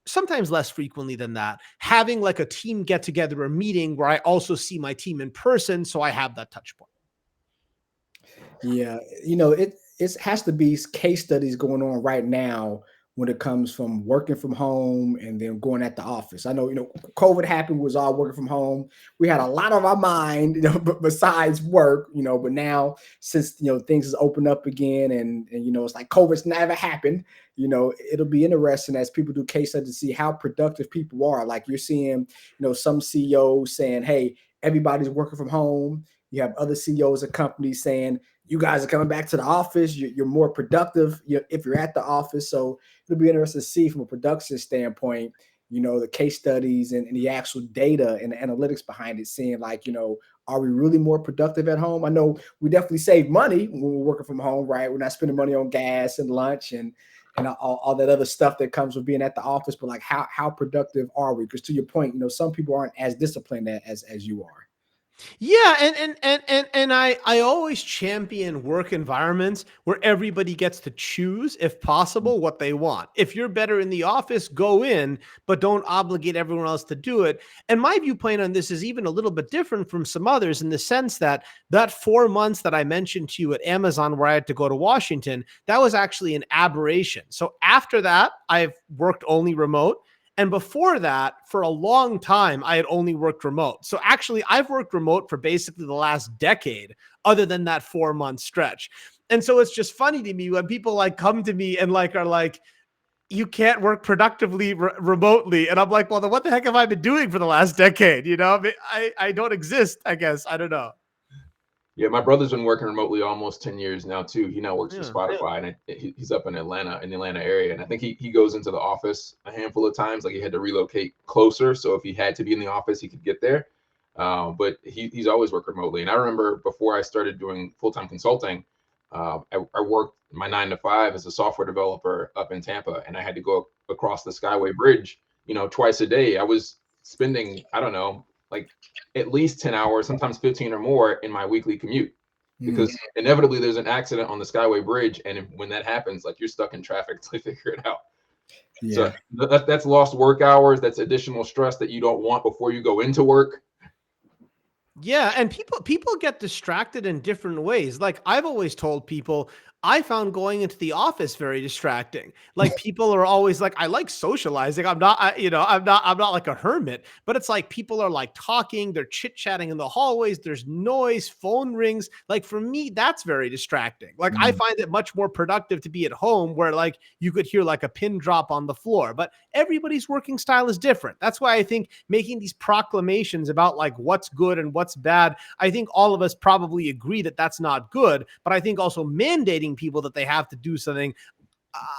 sometimes less frequently than that, having like a team get together or meeting where I also see my team in person. So I have that touch point. Yeah, it has to be case studies going on right now when it comes from working from home and then going at the office. I know, COVID happened, was all working from home. We had a lot on our mind, besides work, but now since, things has opened up again and it's like COVID's never happened, it'll be interesting as people do case studies to see how productive people are. Like you're seeing, some CEOs saying, hey, everybody's working from home. You have other CEOs of companies saying, you guys are coming back to the office. You're more productive if you're at the office. So it'll be interesting to see from a production standpoint, the case studies and the actual data and the analytics behind it, seeing like, are we really more productive at home? I know we definitely save money when we're working from home, right? We're not spending money on gas and lunch and all that other stuff that comes with being at the office. But like, how productive are we? Because to your point, some people aren't as disciplined as you are. Yeah, and I always champion work environments where everybody gets to choose, if possible, what they want. If you're better in the office, go in, but don't obligate everyone else to do it. And my viewpoint on this is even a little bit different from some others in the sense that 4 months that I mentioned to you at Amazon where I had to go to Washington, that was actually an aberration. So after that, I've worked only remote. And before that, for a long time, I had only worked remote. So actually, I've worked remote for basically the last decade, other than that 4-month stretch. And so it's just funny to me when people like come to me and like are like, you can't work productively remotely. And I'm like, well, then what the heck have I been doing for the last decade? I don't exist, I guess. I don't know. Yeah, my brother's been working remotely almost 10 years now too. He now works for Yeah. Spotify, and he's up in Atlanta, in the Atlanta area. And I think he goes into the office a handful of times. Like he had to relocate closer, so if he had to be in the office, he could get there. But he's always worked remotely. And I remember before I started doing full-time consulting, I worked my 9 to 5 as a software developer up in Tampa, and I had to go across the Skyway Bridge, twice a day. I was spending, I don't know, like at least 10 hours, sometimes 15 or more in my weekly commute, because inevitably there's an accident on the Skyway Bridge. And when that happens, like you're stuck in traffic to figure it out. Yeah. So that's lost work hours. That's additional stress that you don't want before you go into work. Yeah, and people get distracted in different ways. Like I've always told people, I found going into the office very distracting. Like people are always like, I like socializing. I'm not like a hermit, but it's like people are like talking, they're chit-chatting in the hallways, there's noise, phone rings. Like for me, that's very distracting. Like I find it much more productive to be at home where like you could hear like a pin drop on the floor, but everybody's working style is different. That's why I think making these proclamations about like what's good and what's bad, I think all of us probably agree that that's not good, but I think also mandating people that they have to do something,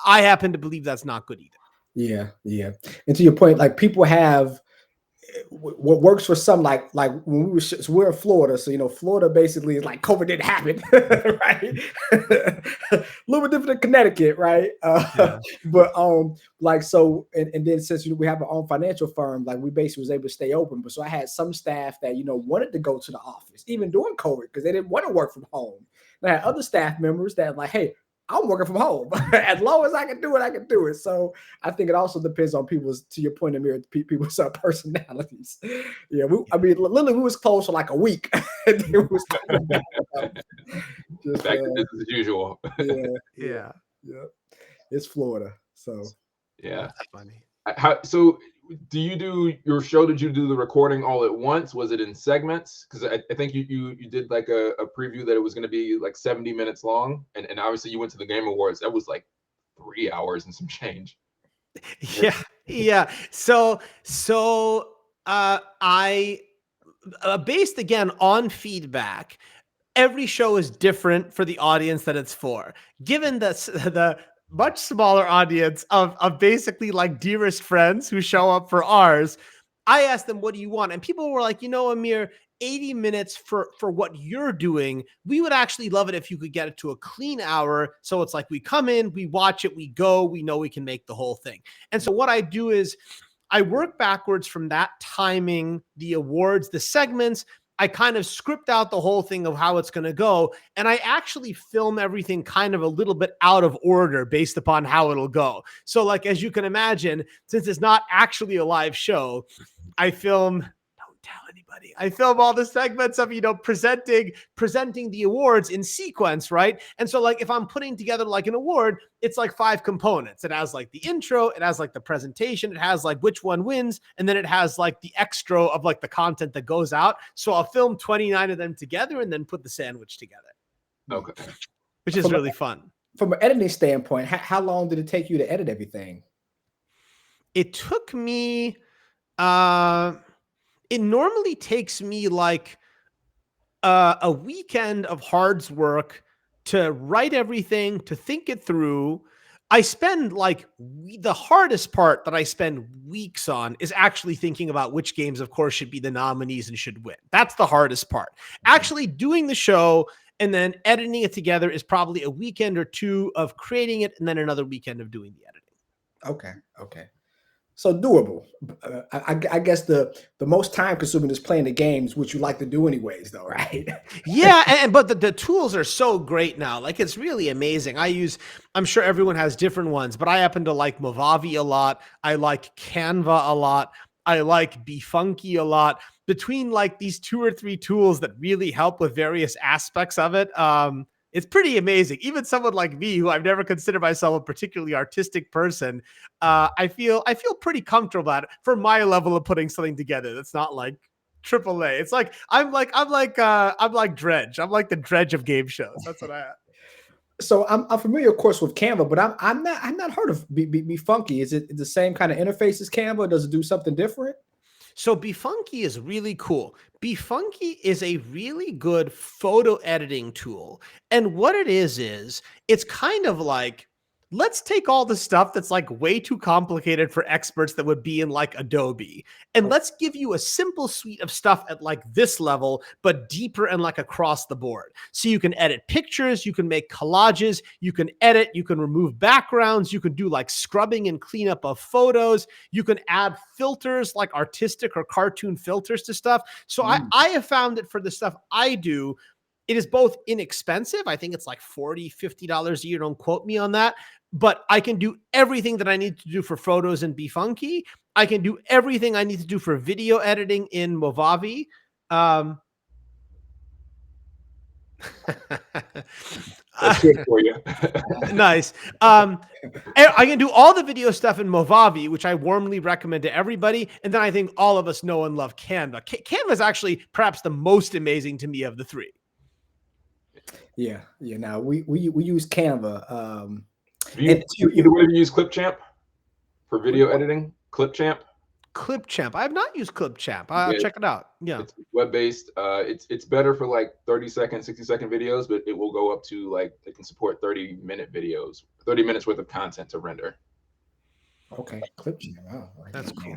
I happen to believe that's not good either. Yeah. And to your point, like people have what works for some, like when we're in Florida, so Florida basically is like COVID didn't happen, right? A little bit different than Connecticut, right? But like so, and then since we have our own financial firm, like we basically was able to stay open. But so I had some staff that wanted to go to the office even during COVID because they didn't want to work from home. And I had other staff members that like, hey, I'm working from home. As long as I can do it, I can do it. So I think it also depends on people's, to your point, Amir, people's personalities. Yeah, literally, we was closed for like a week. It was just, back to business as usual. Yeah. It's Florida, so yeah. That's funny. So do you do your show? Did you do the recording all at once? Was it in segments? Because I think you did like a preview that it was going to be like 70 minutes long, and obviously you went to the Game Awards. That was like 3 hours and some change. Yeah. So I based again on feedback. Every show is different for the audience that it's for. Given the much smaller audience of basically like dearest friends who show up for ours, I asked them, what do you want? And people were like, Amir, 80 minutes for what you're doing. We would actually love it if you could get it to a clean hour. So it's like we come in, we watch it, we go, we know we can make the whole thing. And so what I do is I work backwards from that timing, the awards, the segments. I kind of script out the whole thing of how it's going to go. And I actually film everything kind of a little bit out of order based upon how it'll go. So like, as you can imagine, since it's not actually a live show, I film, don't tell anybody, I film all the segments of, presenting the awards in sequence, right? And so like, if I'm putting together like an award, it's like 5 components. It has like the intro, it has like the presentation, it has like which one wins, and then it has like the extra of like the content that goes out. So I'll film 29 of them together and then put the sandwich together. Okay. Which is really fun. From an editing standpoint, how long did it take you to edit everything? It took me, it normally takes me like a weekend of hard work to write everything, to think it through. I spend like the hardest part that I spend weeks on is actually thinking about which games, of course, should be the nominees and should win. That's the hardest part. Actually doing the show and then editing it together is probably a weekend or 2 of creating it and then another weekend of doing the editing. Okay. So doable. I guess the most time consuming is playing the games, which you like to do anyways, though, right? Yeah, but the tools are so great now. Like, it's really amazing. I'm sure everyone has different ones, but I happen to like Movavi a lot. I like Canva a lot. I like BeFunky a lot. Between like these 2 or 3 tools that really help with various aspects of it, it's pretty amazing. Even someone like me, who I've never considered myself a particularly artistic person, I feel pretty comfortable at it for my level of putting something together. That's not like AAA. It's like I'm like Dredge. I'm like the Dredge of game shows. That's what I am. So I'm familiar, of course, with Canva, but I'm not heard of BeFunky. Is it the same kind of interface as Canva? Or does it do something different? So BeFunky is really cool. BeFunky is a really good photo editing tool. And what it is it's kind of like, let's take all the stuff that's like way too complicated for experts that would be in like Adobe, and let's give you a simple suite of stuff at like this level, but deeper and like across the board. So you can edit pictures, you can make collages, you can edit, you can remove backgrounds, you can do like scrubbing and cleanup of photos, you can add filters like artistic or cartoon filters to stuff. So I have found that for the stuff I do, it is both inexpensive. I think it's like $40, $50 a year. Don't quote me on that. But I can do everything that I need to do for photos in BeFunky. I can do everything I need to do for video editing in Movavi. That's good for you. Nice. I can do all the video stuff in Movavi, which I warmly recommend to everybody. And then I think all of us know and love Canva. Canva is actually perhaps the most amazing to me of the 3. Yeah. Now we use Canva. Either way, you use Clipchamp for video editing. Clipchamp. I have not used Clipchamp. I'll check it out. Yeah, it's web-based. It's better for like 30-second, 60-second videos, but it will go up to like, it can support 30-minute videos, 30 minutes worth of content to render. Okay, Clipchamp. Wow, that's cool.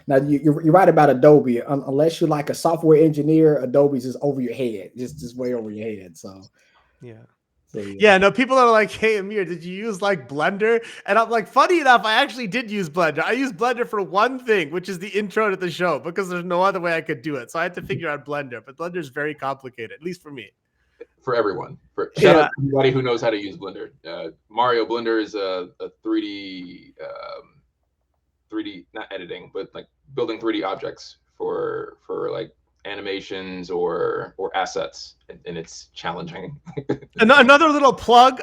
Now you're right about Adobe. Unless you're like a software engineer, Adobe's just over your head, just way over your head. So yeah. No, people are like, hey, Amir, did you use like Blender? And I'm like, funny enough, I actually did use Blender. I used Blender for one thing, which is the intro to the show, because there's no other way I could do it. So I had to figure out Blender, but Blender is very complicated, at least for me. For everyone. Shout out to anybody who knows how to use Blender. Mario, Blender is a 3D, not editing, but like building 3D objects for like animations or assets, and it's challenging. Another little plug.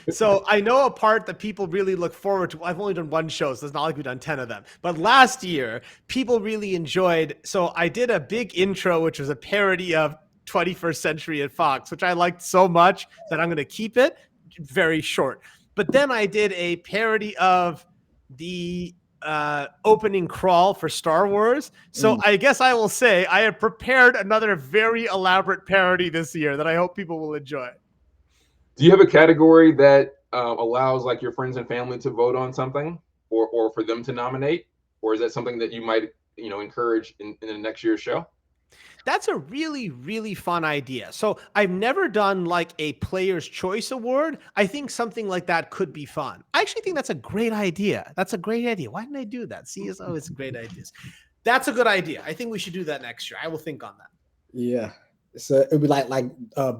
So I know a part that people really look forward to. I've only done 1 show, so it's not like we've done 10 of them. But last year, people really enjoyed. So I did a big intro, which was a parody of 21st Century at Fox, which I liked so much that I'm going to keep it very short. But then I did a parody of the opening crawl for Star Wars. So I guess I will say I have prepared another very elaborate parody this year that I hope people will enjoy. Do you have a category that allows like your friends and family to vote on something, or for them to nominate, or is that something that you might encourage in the next year's show? That's a really, really fun idea. So I've never done like a Player's Choice Award. I think something like that could be fun. I actually think that's a great idea. That's a great idea. Why didn't I do that? See, it's always great ideas. That's a good idea. I think we should do that next year. I will think on that. Yeah. So it'd be like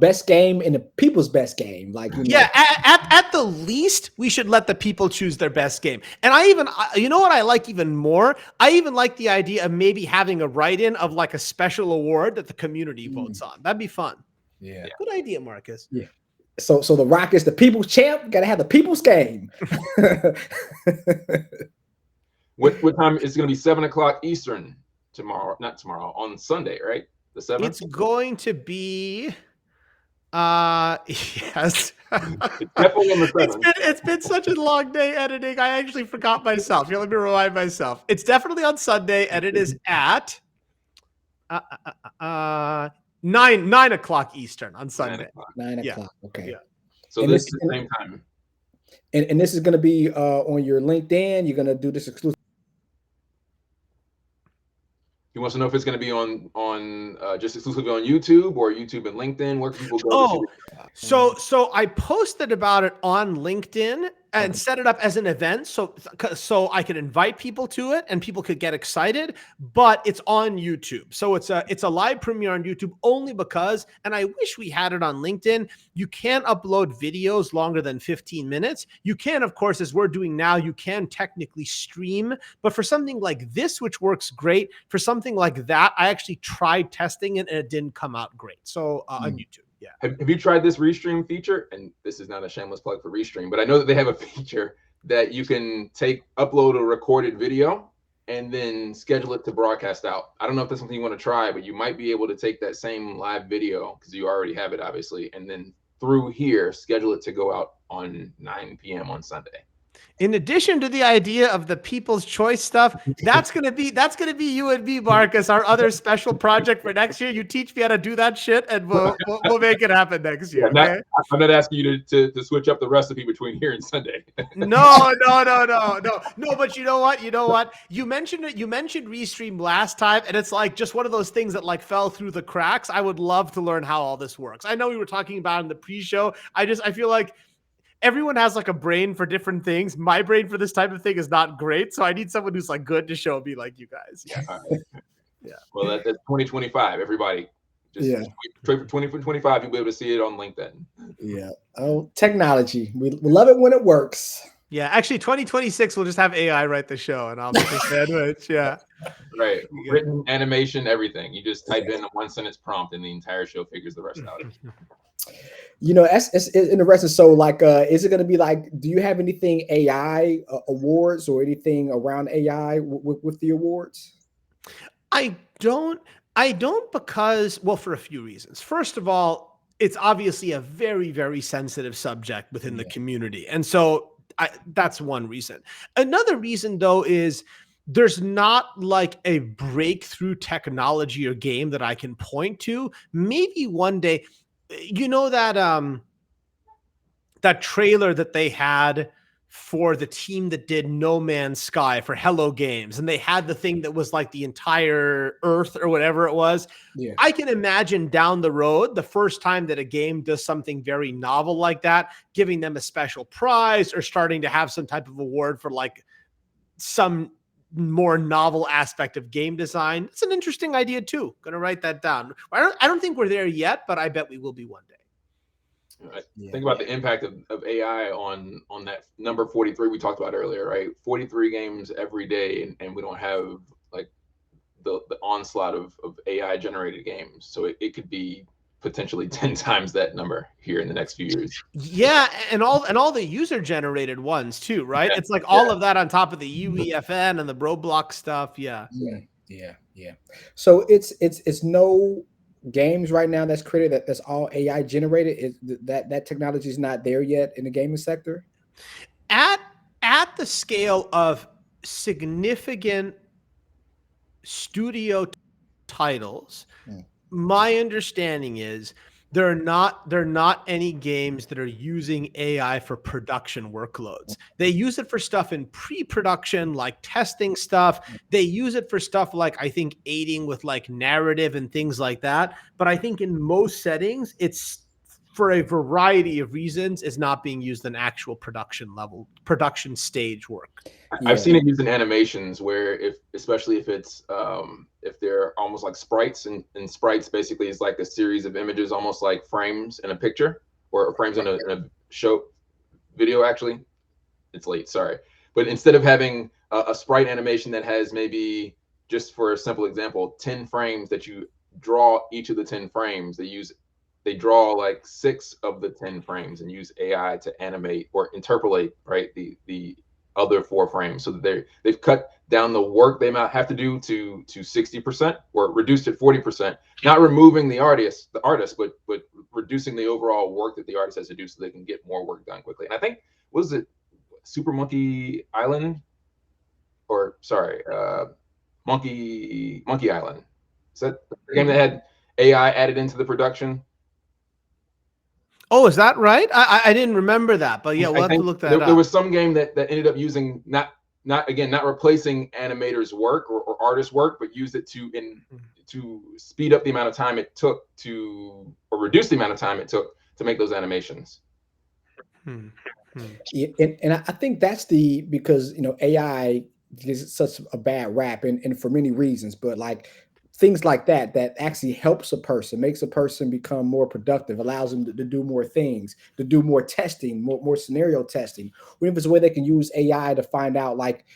best game and the people's best game. Like, yeah, at the least, we should let the people choose their best game. And you know what I like even more? I even like the idea of maybe having a write-in of like a special award that the community votes on. That'd be fun. Yeah. Good idea, Marcus. Yeah. So The Rock is the people's champ. Got to have the people's game. What time is it going to be? 7:00 Eastern tomorrow? Not tomorrow, on Sunday, right? The 7th? It's going to be yes. It's definitely on the 7th. It's been such a long day editing. I actually forgot myself. Let me remind myself. It's definitely on Sunday, and it is at 9 o'clock Eastern on Sunday. 9 o'clock. Okay. Yeah. So And this is the same time. And this is going to be on your LinkedIn. You're going to do this exclusive. He wants to know if it's going to be on just exclusively on YouTube or YouTube and LinkedIn. Where can people go? Oh, so I posted about it on LinkedIn and set it up as an event, so I could invite people to it and people could get excited. But it's on YouTube, so it's a live premiere on YouTube only because. And I wish we had it on LinkedIn. You can't upload videos longer than 15 minutes. You can, of course, as we're doing now, you can technically stream. But for something like this, which works great, for something like that, I actually tried testing it and it didn't come out great. So on YouTube. Yeah. Have you tried this Restream feature? And this is not a shameless plug for Restream, but I know that they have a feature that you can upload a recorded video and then schedule it to broadcast out. I don't know if that's something you want to try, but you might be able to take that same live video, because you already have it, obviously, and then through here, schedule it to go out on 9 p.m. on Sunday. In addition to the idea of the people's choice stuff, that's gonna be you and me, Marcus, our other special project for next year. You teach me how to do that shit, and we'll make it happen next year. Okay? I'm not asking you to switch up the recipe between here and Sunday. No. But you know what? You mentioned it. You mentioned Restream last time, and it's like just one of those things that like fell through the cracks. I would love to learn how all this works. I know we were talking about it in the pre-show. I feel like everyone has like a brain for different things. My brain for this type of thing is not great. So I need someone who's like good to show me like you guys. Yeah. Right. Yeah. Well, that's 2025. Everybody just wait for 2025. You'll be able to see it on LinkedIn. Yeah. Oh, technology. We love it when it works. Yeah. Actually, 2026, we'll just have AI write the show and I'll make a sandwich. Yeah. Right. Written, animation, everything. You just type in a 1-sentence prompt and the entire show figures the rest out. It's interesting. So, like, is it going to be like? Do you have anything AI awards or anything around AI with the awards? I don't because, well, for a few reasons. First of all, it's obviously a very, very sensitive subject within the community, and so that's one reason. Another reason, though, is there's not like a breakthrough technology or game that I can point to. Maybe one day. You know that that trailer that they had for the team that did No Man's Sky for Hello Games, and they had the thing that was like the entire Earth or whatever it was. Yeah. I can imagine down the road, the first time that a game does something very novel like that, giving them a special prize or starting to have some type of award for like some more novel aspect of game design. It's an interesting idea too. Gonna write that down. I don't think we're there yet, but I bet we will be one day. Right. Think about the impact of AI on that number 43 we talked about earlier, right? 43 games every day, and we don't have like the onslaught of AI generated games. So it could be potentially 10 times that number here in the next few years. Yeah, and all the user generated ones too, right? It's like all of that on top of the UEFN and the Roblox stuff. Yeah. So it's no games right now that's created that's all AI generated. Is that technology is not there yet in the gaming sector? At the scale of significant studio titles, Mm. my understanding is there are not any games that are using AI for production workloads. They use it for stuff in pre-production, like testing stuff. They use it for stuff like, I think, aiding with like narrative and things like that. But I think in most settings, it's for a variety of reasons is not being used in actual production level, production stage work. I've Yeah. seen it used in animations where especially if it's if they're almost like sprites, and sprites basically is like a series of images, almost like frames in a picture or frames in a show video. Actually, it's late, sorry. But instead of having a sprite animation that has maybe, just for a simple example, 10 frames that you draw each of the 10 frames, they draw like 6 of the 10 frames and use AI to animate or interpolate, right, the other 4 frames, so that they've cut down the work they might have to do to 60% or reduced it 40%, not removing the artist, but reducing the overall work that the artist has to do so they can get more work done quickly. And I think, was it Super Monkey Island, or sorry, Monkey Island? Is that the game that had AI added into the production? Oh, is that right? I didn't remember that, but yeah, we'll have to look that up. There was some game that ended up using not replacing animators' work or artists' work, but used it to speed up the amount of time it took or reduce the amount of time it took to make those animations. Yeah, and I think that's because AI is such a bad rap, and for many reasons, but like things like that actually helps a person, makes a person become more productive, allows them to do more things, to do more testing, more scenario testing. Or if it's a way they can use AI to find out, like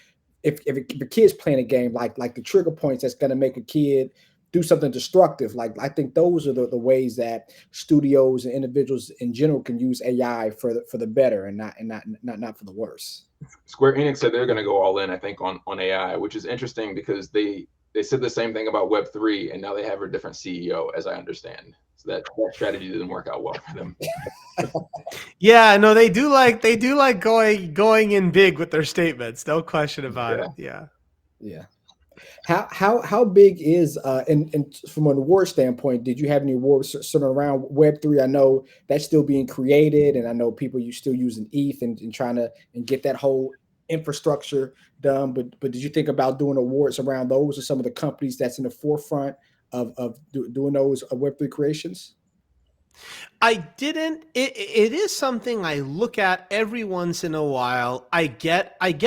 if a kid's playing a game, like the trigger points that's going to make a kid do something destructive. Like, I think those are the ways that studios and individuals in general can use AI for the better, and not for the worse. Square Enix said they're going to go all in, I think, on AI, which is interesting because they said the same thing about Web3, and now they have a different CEO, as I understand. So that strategy didn't work out well for them. Yeah, no, they do like going in big with their statements. No question about it. Yeah. Yeah. How big is and from an award standpoint, did you have any awards centered around Web3? I know that's still being created, and I know people you still using ETH and trying to get that whole infrastructure done. But did you think about doing awards around those or some of the companies that's in the forefront of doing those Web3 creations? I didn't. It is something I look at every once in a while. I get, like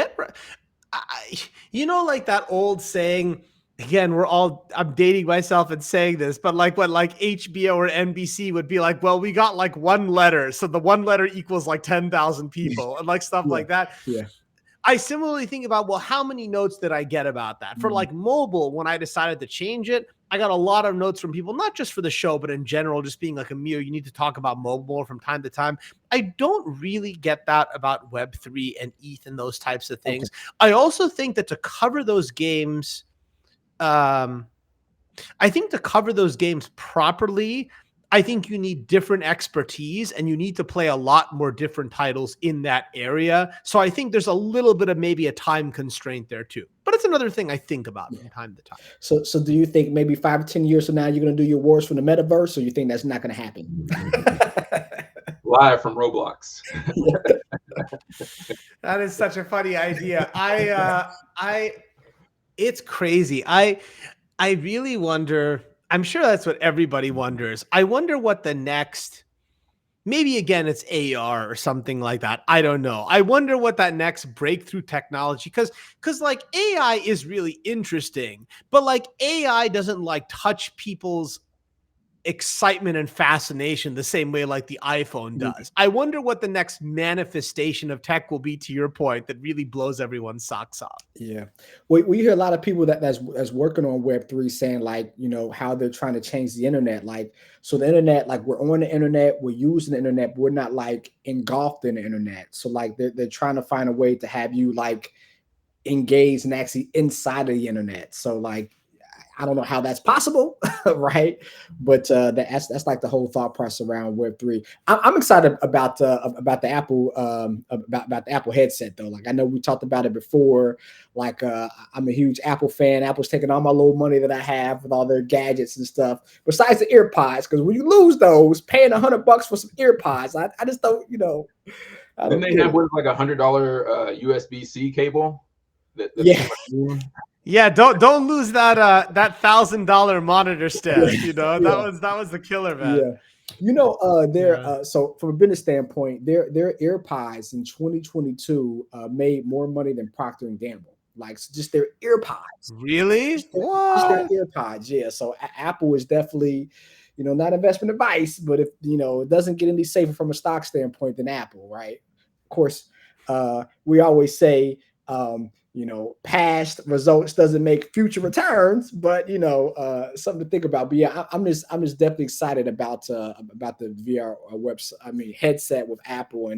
that old saying. Again, I'm dating myself and saying this, but like what like HBO or NBC would be like, well, we got like one letter, so the one letter equals like 10,000 people and like stuff like that. Yeah. I similarly think about, well, how many notes did I get about that? For like mobile, when I decided to change it, I got a lot of notes from people, not just for the show, but in general, just being like, Amir, you need to talk about mobile more from time to time. I don't really get that about Web3 and ETH and those types of things. Okay. I also think that to cover those games, properly, I think you need different expertise and you need to play a lot more different titles in that area. So I think there's a little bit of maybe a time constraint there too. But it's another thing I think about from time to time. So do you think maybe 5 or 10 years from now you're going to do your awards from the metaverse, or you think that's not going to happen? Live from Roblox. That is such a funny idea. It's crazy. I really wonder. I'm sure that's what everybody wonders. I wonder what the next, maybe again, it's AR or something like that. I don't know. I wonder what that next breakthrough technology, because like AI is really interesting, but like AI doesn't like touch people's excitement and fascination the same way like the iPhone does. I wonder what the next manifestation of tech will be, to your point, that really blows everyone's socks off. Yeah. We hear a lot of people that's working on Web3 saying, like, how they're trying to change the internet. Like, so the internet, like, we're on the internet, we're using the internet, but we're not like engulfed in the internet. So like they're trying to find a way to have you like engaged and actually inside of the internet. So like, I don't know how that's possible, right? But that's like the whole thought process around Web3. I'm excited about the Apple about the Apple headset though. Like I know we talked about it before. Like I'm a huge Apple fan. Apple's taking all my little money that I have with all their gadgets and stuff. Besides the earpods, because when you lose those, paying $100 for some earpods, I just don't, I Didn't don't they get have it. one like $100 USB-C cable? Yeah. Yeah, don't lose that that $1,000 monitor stand. Yeah. That was the killer, man. Yeah. Yeah. So from a business standpoint, their AirPods in 2022 made more money than Procter and Gamble. Like just their AirPods. Really? Just their What? AirPods, yeah. So Apple is definitely, not investment advice, but if it doesn't get any safer from a stock standpoint than Apple, right? Of course, we always say past results doesn't make future returns, but something to think about. But yeah, I'm just definitely excited about the VR headset with Apple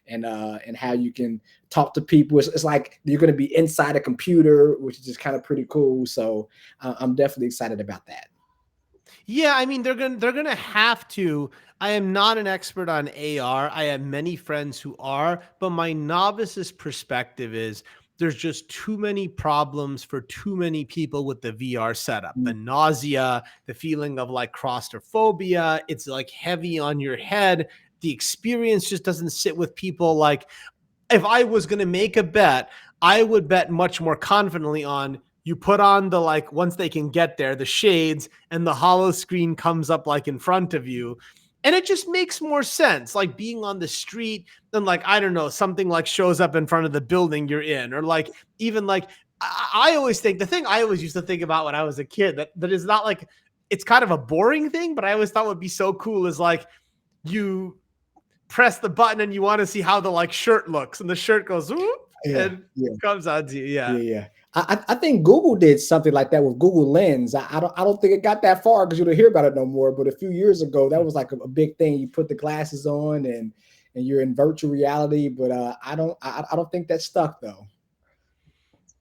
and how you can talk to people. It's like you're going to be inside a computer, which is just kind of pretty cool. So I'm definitely excited about that. Yeah, I mean they're gonna have to. I am not an expert on AR. I have many friends who are, but my novice's perspective is there's just too many problems for too many people with the VR setup. The nausea, the feeling of like claustrophobia, it's like heavy on your head. The experience just doesn't sit with people. Like if I was going to make a bet, I would bet much more confidently on you put on the, like, once they can get there, the shades and the hollow screen comes up like in front of you. And it just makes more sense, like being on the street than like, I don't know, something like shows up in front of the building you're in, or like even like, I always think the thing I always used to think about when I was a kid that is not like, it's kind of a boring thing, but I always thought would be so cool is like you press the button and you want to see how the like shirt looks and the shirt goes whoop, and comes on to you. Yeah. I think Google did something like that with Google Lens. I don't think it got that far because you don't hear about it no more. But a few years ago, that was like a big thing. You put the glasses on and you're in virtual reality. But I don't think that stuck though.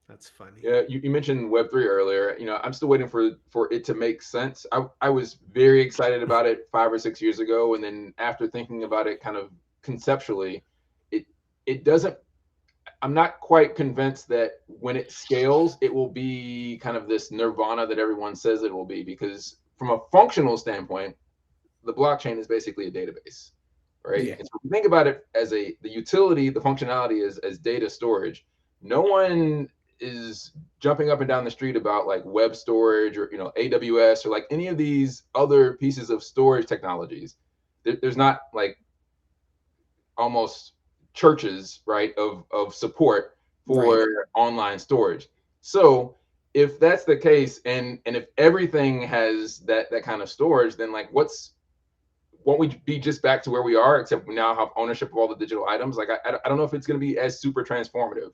That's funny. Yeah, you mentioned Web3 earlier. I'm still waiting for it to make sense. I was very excited about it 5 or 6 years ago, and then after thinking about it kind of conceptually, it doesn't. I'm not quite convinced that when it scales, it will be kind of this nirvana that everyone says it will be, because from a functional standpoint, the blockchain is basically a database, right? Yeah. And so if you think about it as the utility, the functionality is as data storage. No one is jumping up and down the street about like web storage or AWS or like any of these other pieces of storage technologies. There's not like almost churches, right, of support for online storage. So if that's the case, and if everything has that kind of storage, then like won't we be just back to where we are, except we now have ownership of all the digital items? Like I don't know if it's going to be as super transformative.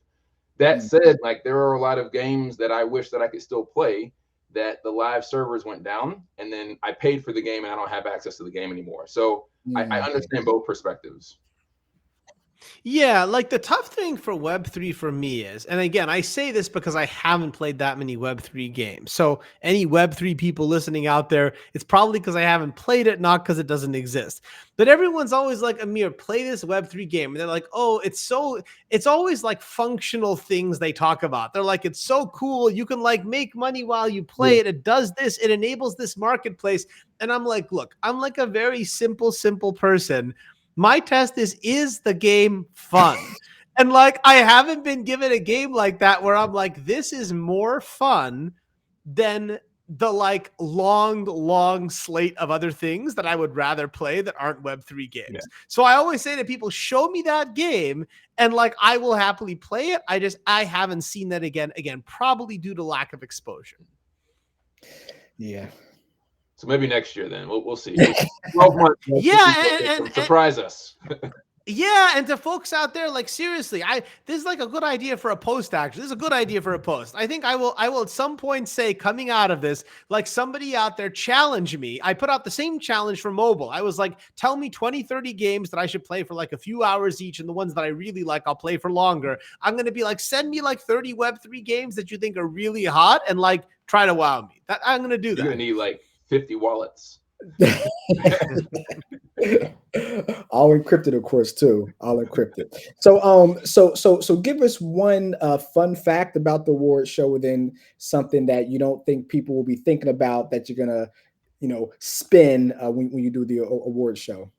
That said, like there are a lot of games that I wish that I could still play that the live servers went down, and then I paid for the game and I don't have access to the game anymore. So I understand both perspectives. Yeah, like the tough thing for Web3 for me is, and again, I say this because I haven't played that many Web3 games. So any Web3 people listening out there, it's probably because I haven't played it, not because it doesn't exist. But everyone's always like, Amir, play this Web3 game. And they're like, oh, it's always like functional things they talk about. They're like, it's so cool. You can like make money while you play it. It does this. It enables this marketplace. And I'm like, look, I'm like a very simple person. My test is the game fun? And like, I haven't been given a game like that where I'm like, this is more fun than the like long slate of other things that I would rather play that aren't Web3 games. Yeah. So I always say to people, show me that game and like, I will happily play it. I haven't seen that again, probably due to lack of exposure. Yeah. So maybe next year then we'll see. 12 months. Yeah, and surprise us. Yeah, and to folks out there, like seriously, this is like a good idea for a post. Actually, this is a good idea for a post. I think I will at some point say, coming out of this, like somebody out there challenge me. I put out the same challenge for mobile. I was like, tell me 20, 30 games that I should play for like a few hours each, and the ones that I really like, I'll play for longer. I'm gonna be like, send me like 30 Web3 games that you think are really hot, and like try to wow me. I'm gonna do that. You're gonna need like 50 wallets. All encrypted, of course, too. All encrypted. So give us one fun fact about the award show, and then something that you don't think people will be thinking about that you're gonna, spin when you do the award show.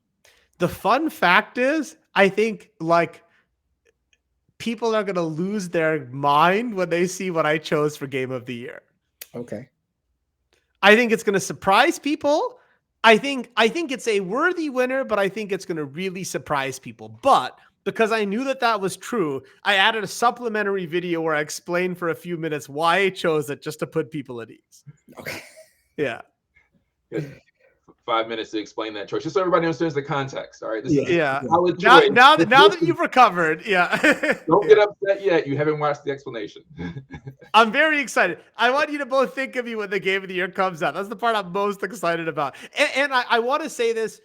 The fun fact is, I think like people are gonna lose their mind when they see what I chose for Game of the Year. Okay. I think it's gonna surprise people. I think it's a worthy winner, but I think it's going to really surprise people. But because I knew that was true, I added a supplementary video where I explained for a few minutes why I chose it, just to put people at ease. Okay. Yeah. Good. 5 minutes to explain that choice, just so everybody understands the context. All right. This yeah. is now that you've recovered, yeah. Don't get upset yet. You haven't watched the explanation. I'm very excited. I want you to both think of me when the Game of the Year comes out. That's the part I'm most excited about. And I want to say this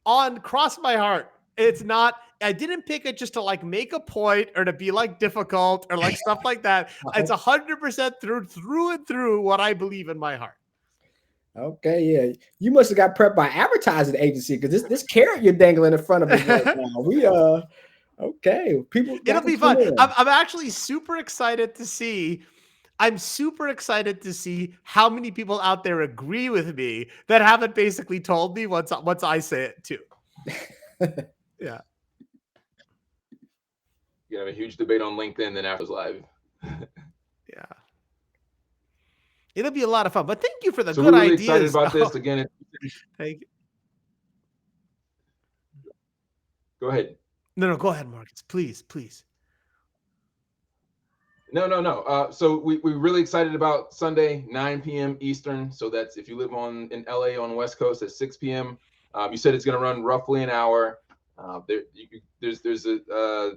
on cross my heart. It's not, I didn't pick it just to like make a point or to be like difficult or like stuff like that. It's 100% through and through what I believe in my heart. Okay, yeah. You must have got prepped by advertising agency, because this carrot you're dangling in front of us right now. Okay. People, it'll be fun. I'm actually super excited to see. I'm super excited to see how many people out there agree with me that haven't basically told me once I say it too. Yeah. You have a huge debate on LinkedIn then after live. Yeah. It'll be a lot of fun, but thank you for the so good we're really ideas. Excited about this again. Thank you. Go ahead. No, go ahead, Marcus. Please. No. So we're really excited about Sunday, 9 p.m. Eastern. So that's if you live in LA on the West Coast at 6 p.m. You said it's going to run roughly an hour. There's a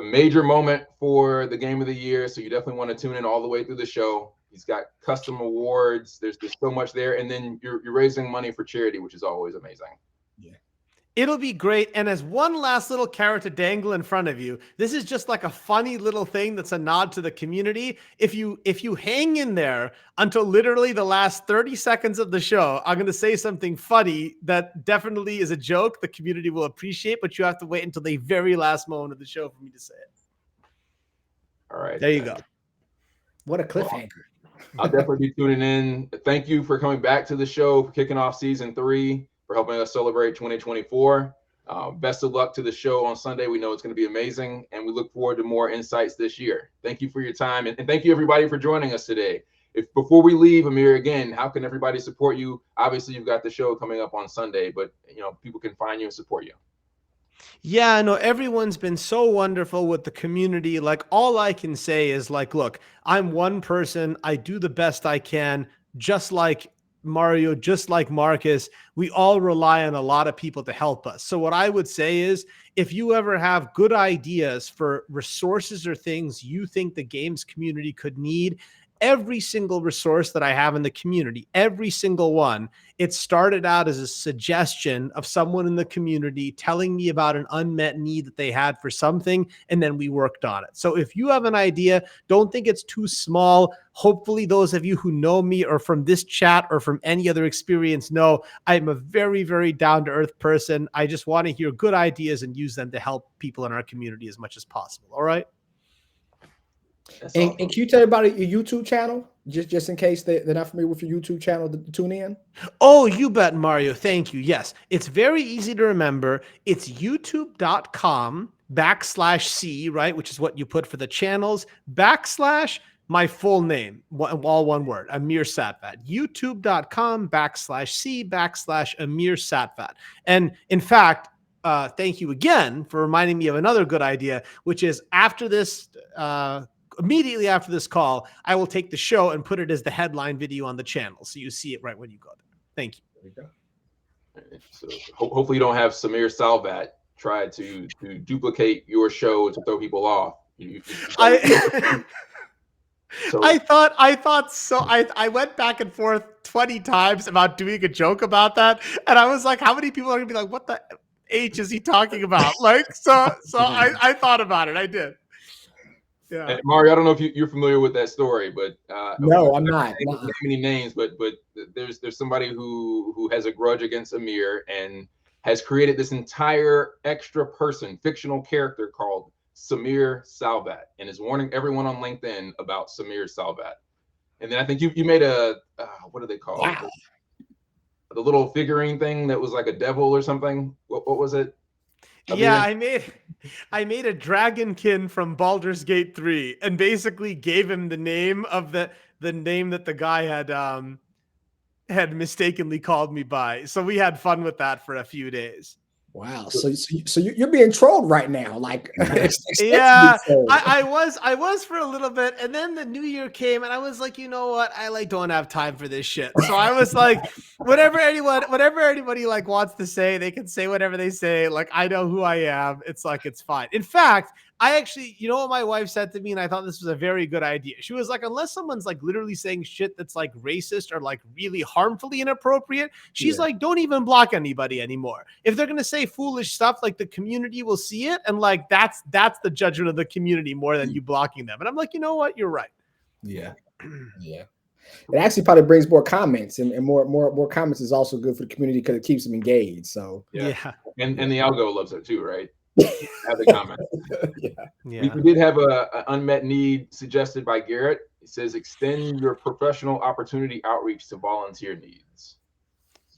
major moment for the Game of the Year, so you definitely want to tune in all the way through the show. He's got custom awards. There's so much there, and then you're raising money for charity, which is always amazing. Yeah. It'll be great. And as one last little carrot to dangle in front of you, this is just like a funny little thing that's a nod to the community. If you hang in there until literally the last 30 seconds of the show, I'm going to say something funny that definitely is a joke the community will appreciate, but you have to wait until the very last moment of the show for me to say it. All right. There you go. What a cliffhanger. I'll definitely be tuning in. Thank you for coming back to the show, for kicking off season 3. For helping us celebrate 2024. Best of luck to the show on Sunday. We know it's going to be amazing, and we look forward to more insights this year. Thank you for your time, and thank you everybody for joining us today. Before we leave, Amir, again, how can everybody support you? Obviously, you've got the show coming up on Sunday, but people can find you and support you. Yeah, no, everyone's been so wonderful with the community. Like, all I can say is like, look, I'm one person. I do the best I can, just like Mario, just like Marcus. We all rely on a lot of people to help us. So what I would say is, if you ever have good ideas for resources or things you think the games community could need, every single resource that I have in the community, every single one, it started out as a suggestion of someone in the community telling me about an unmet need that they had for something, and then we worked on it. So if you have an idea, don't think it's too small. Hopefully those of you who know me or from this chat or from any other experience know I'm a very, very down-to-earth person. I just want to hear good ideas and use them to help people in our community as much as possible. All right? And can you tell everybody your YouTube channel, just in case they're not familiar with your YouTube channel to tune in? Oh, you bet, Mario. Thank you. Yes, it's very easy to remember. It's youtube.com/C, right? Which is what you put for the channels, / my full name, all one word, Amir Satvat. youtube.com/C / Amir Satvat. And in fact, thank you again for reminding me of another good idea, which is after this, immediately after this call, I will take the show and put it as the headline video on the channel, so you see it right when you go there. Thank you. There you go. So hopefully you don't have Samir Salvat tried to duplicate your show to throw people off. I So I went back and forth 20 times about doing a joke about that, and I was like, how many people are gonna be like, what the H is he talking about? Like, so I thought about it. I did. Yeah. and Mario, I don't know if you're familiar with that story, but No, I'm not. name any names, but there's somebody who has a grudge against Amir and has created this entire extra person, fictional character called Samir Salvat, and is warning everyone on LinkedIn about Samir Salvat. And then I think you made a what do they call it? Wow. The little figurine thing that was like a devil or something. What was it? Yeah, I made a dragonkin from Baldur's Gate 3 and basically gave him the name of the name that the guy had mistakenly called me by. So we had fun with that for a few days. Wow. So you're being trolled right now. Like, yeah, I was for a little bit, and then the new year came, and I was like, you know what? I like don't have time for this shit. So I was like, whatever anybody like wants to say, they can say whatever they say. Like, I know who I am. It's like, it's fine. In fact, I actually, you know what my wife said to me, and I thought this was a very good idea. She was like, unless someone's like literally saying shit that's like racist or like really harmfully inappropriate, she's like, don't even block anybody anymore. If they're gonna say foolish stuff, like the community will see it, and like that's the judgment of the community more than you blocking them. And I'm like, you know what? You're right. Yeah. Yeah. It actually probably brings more comments, and more comments is also good for the community because it keeps them engaged. So yeah. And the algo loves it too, right? Have the comment. Yeah. We did have a unmet need suggested by Garrett. It says extend your professional opportunity outreach to volunteer needs.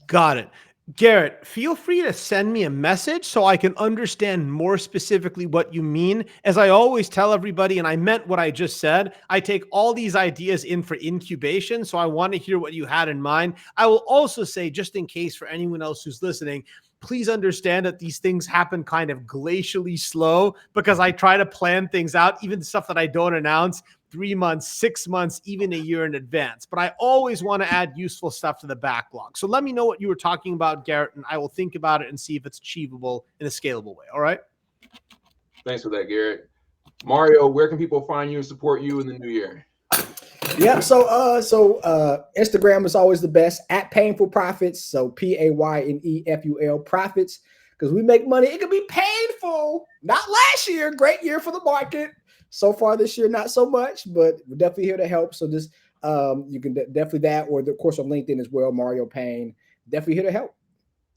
Got it. Garrett, feel free to send me a message so I can understand more specifically what you mean. As I always tell everybody, and I meant what I just said, I take all these ideas in for incubation. So I want to hear what you had in mind. I will also say, just in case for anyone else who's listening, please understand that these things happen kind of glacially slow because I try to plan things out, even stuff that I don't announce 3 months, 6 months, even a year in advance. But I always want to add useful stuff to the backlog. So let me know what you were talking about, Garrett, and I will think about it and see if it's achievable in a scalable way. All right? Thanks for that, Garrett. Mario, where can people find you and support you in the new year? Yeah, so Instagram is always the best at Painful Profits. So PAYNEFUL Profits, because we make money. It can be painful. Not last year, great year for the market. So far this year, not so much, but we're definitely here to help. So just you can definitely that, or of course on LinkedIn as well, Mario Payne. Definitely here to help.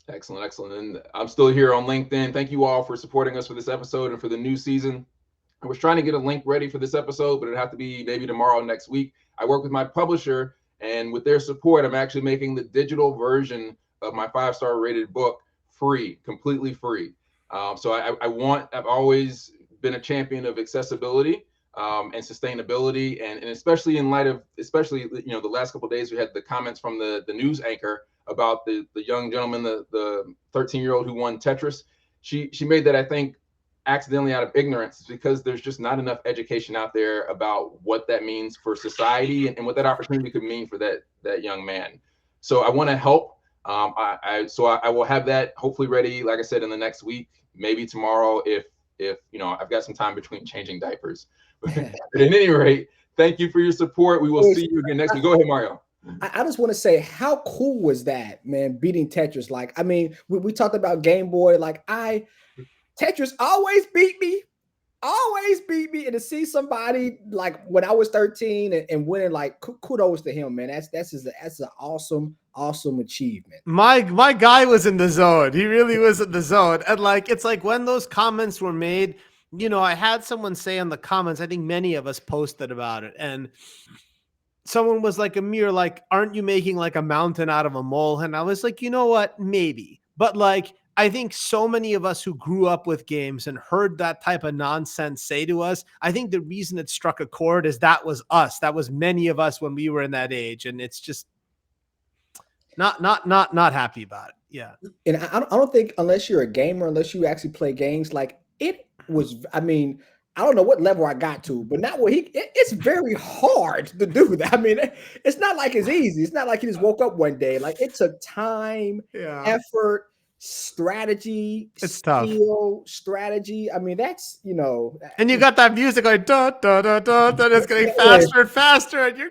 Excellent. And I'm still here on LinkedIn. Thank you all for supporting us for this episode and for the new season. I was trying to get a link ready for this episode, but it'd have to be maybe tomorrow, next week. I work with my publisher, and with their support, I'm actually making the digital version of my 5-star rated book free, completely free. So I've always been a champion of accessibility and sustainability, and especially in light of, the last couple of days we had the comments from the news anchor about the young gentleman, the 13-year-old who won Tetris. She made that, I think, accidentally out of ignorance, because there's just not enough education out there about what that means for society and what that opportunity could mean for that young man. So I want to help. I will have that hopefully ready, like I said, in the next week, maybe tomorrow if I've got some time between changing diapers. But at any rate, thank you for your support. We will see you again next week. Go ahead, Mario. I just want to say, how cool was that, man, beating Tetris? Like, I mean, we talked about Game Boy. Like, Tetris always beat me. And to see somebody like when I was 13 and winning, like, kudos to him, man. That's an awesome achievement. My guy was in the zone. He really was in the zone. And like, it's like when those comments were made, I had someone say in the comments, I think many of us posted about it, and someone was like, Amir, like, aren't you making like a mountain out of a mole? And I was like, you know what? Maybe. But like, I think so many of us who grew up with games and heard that type of nonsense say to us, I think the reason it struck a chord is that was us. That was many of us when we were in that age. And it's just not happy about it. Yeah. And I don't think, unless you're a gamer, unless you actually play games, like it was, I mean, I don't know what level I got to, but not what it's very hard to do that. I mean, it's not like it's easy. It's not like he just woke up one day. Like, it took time, effort, strategy, It's tough. skill, strategy. I mean, that's, you know, And you got that music going, da, da, da, da, da, it's getting Yeah. faster and faster. And you're,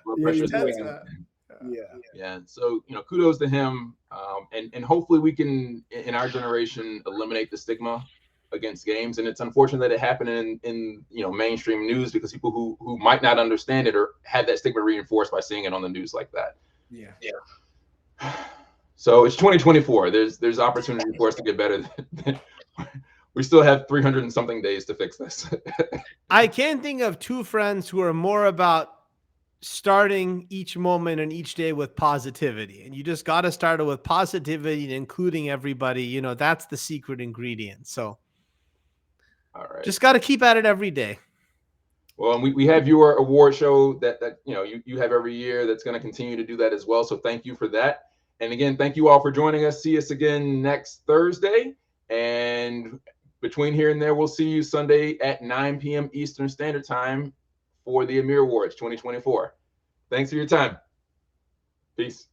Blood pressure's kicking in. Yeah. So, you know, kudos to him. And hopefully we can, in our generation, eliminate the stigma against games. And it's unfortunate that it happened in you know, mainstream news, because people who might not understand it or had that stigma reinforced by seeing it on the news like that. Yeah. So it's 2024. There's opportunity for us to get better. We still have 300 and something days to fix this. I can think of two friends who are more about starting each moment and each day with positivity. And you just got to start it with positivity and including everybody. You know, that's the secret ingredient. So all right, just got to keep at it every day. Well, and we have your award show that you know you have every year that's going to continue to do that as well. So thank you for that. And again, thank you all for joining us. See us again next Thursday. And between here and there, we'll see you Sunday at 9 p.m. Eastern Standard Time for the Amir Awards 2024. Thanks for your time. Peace.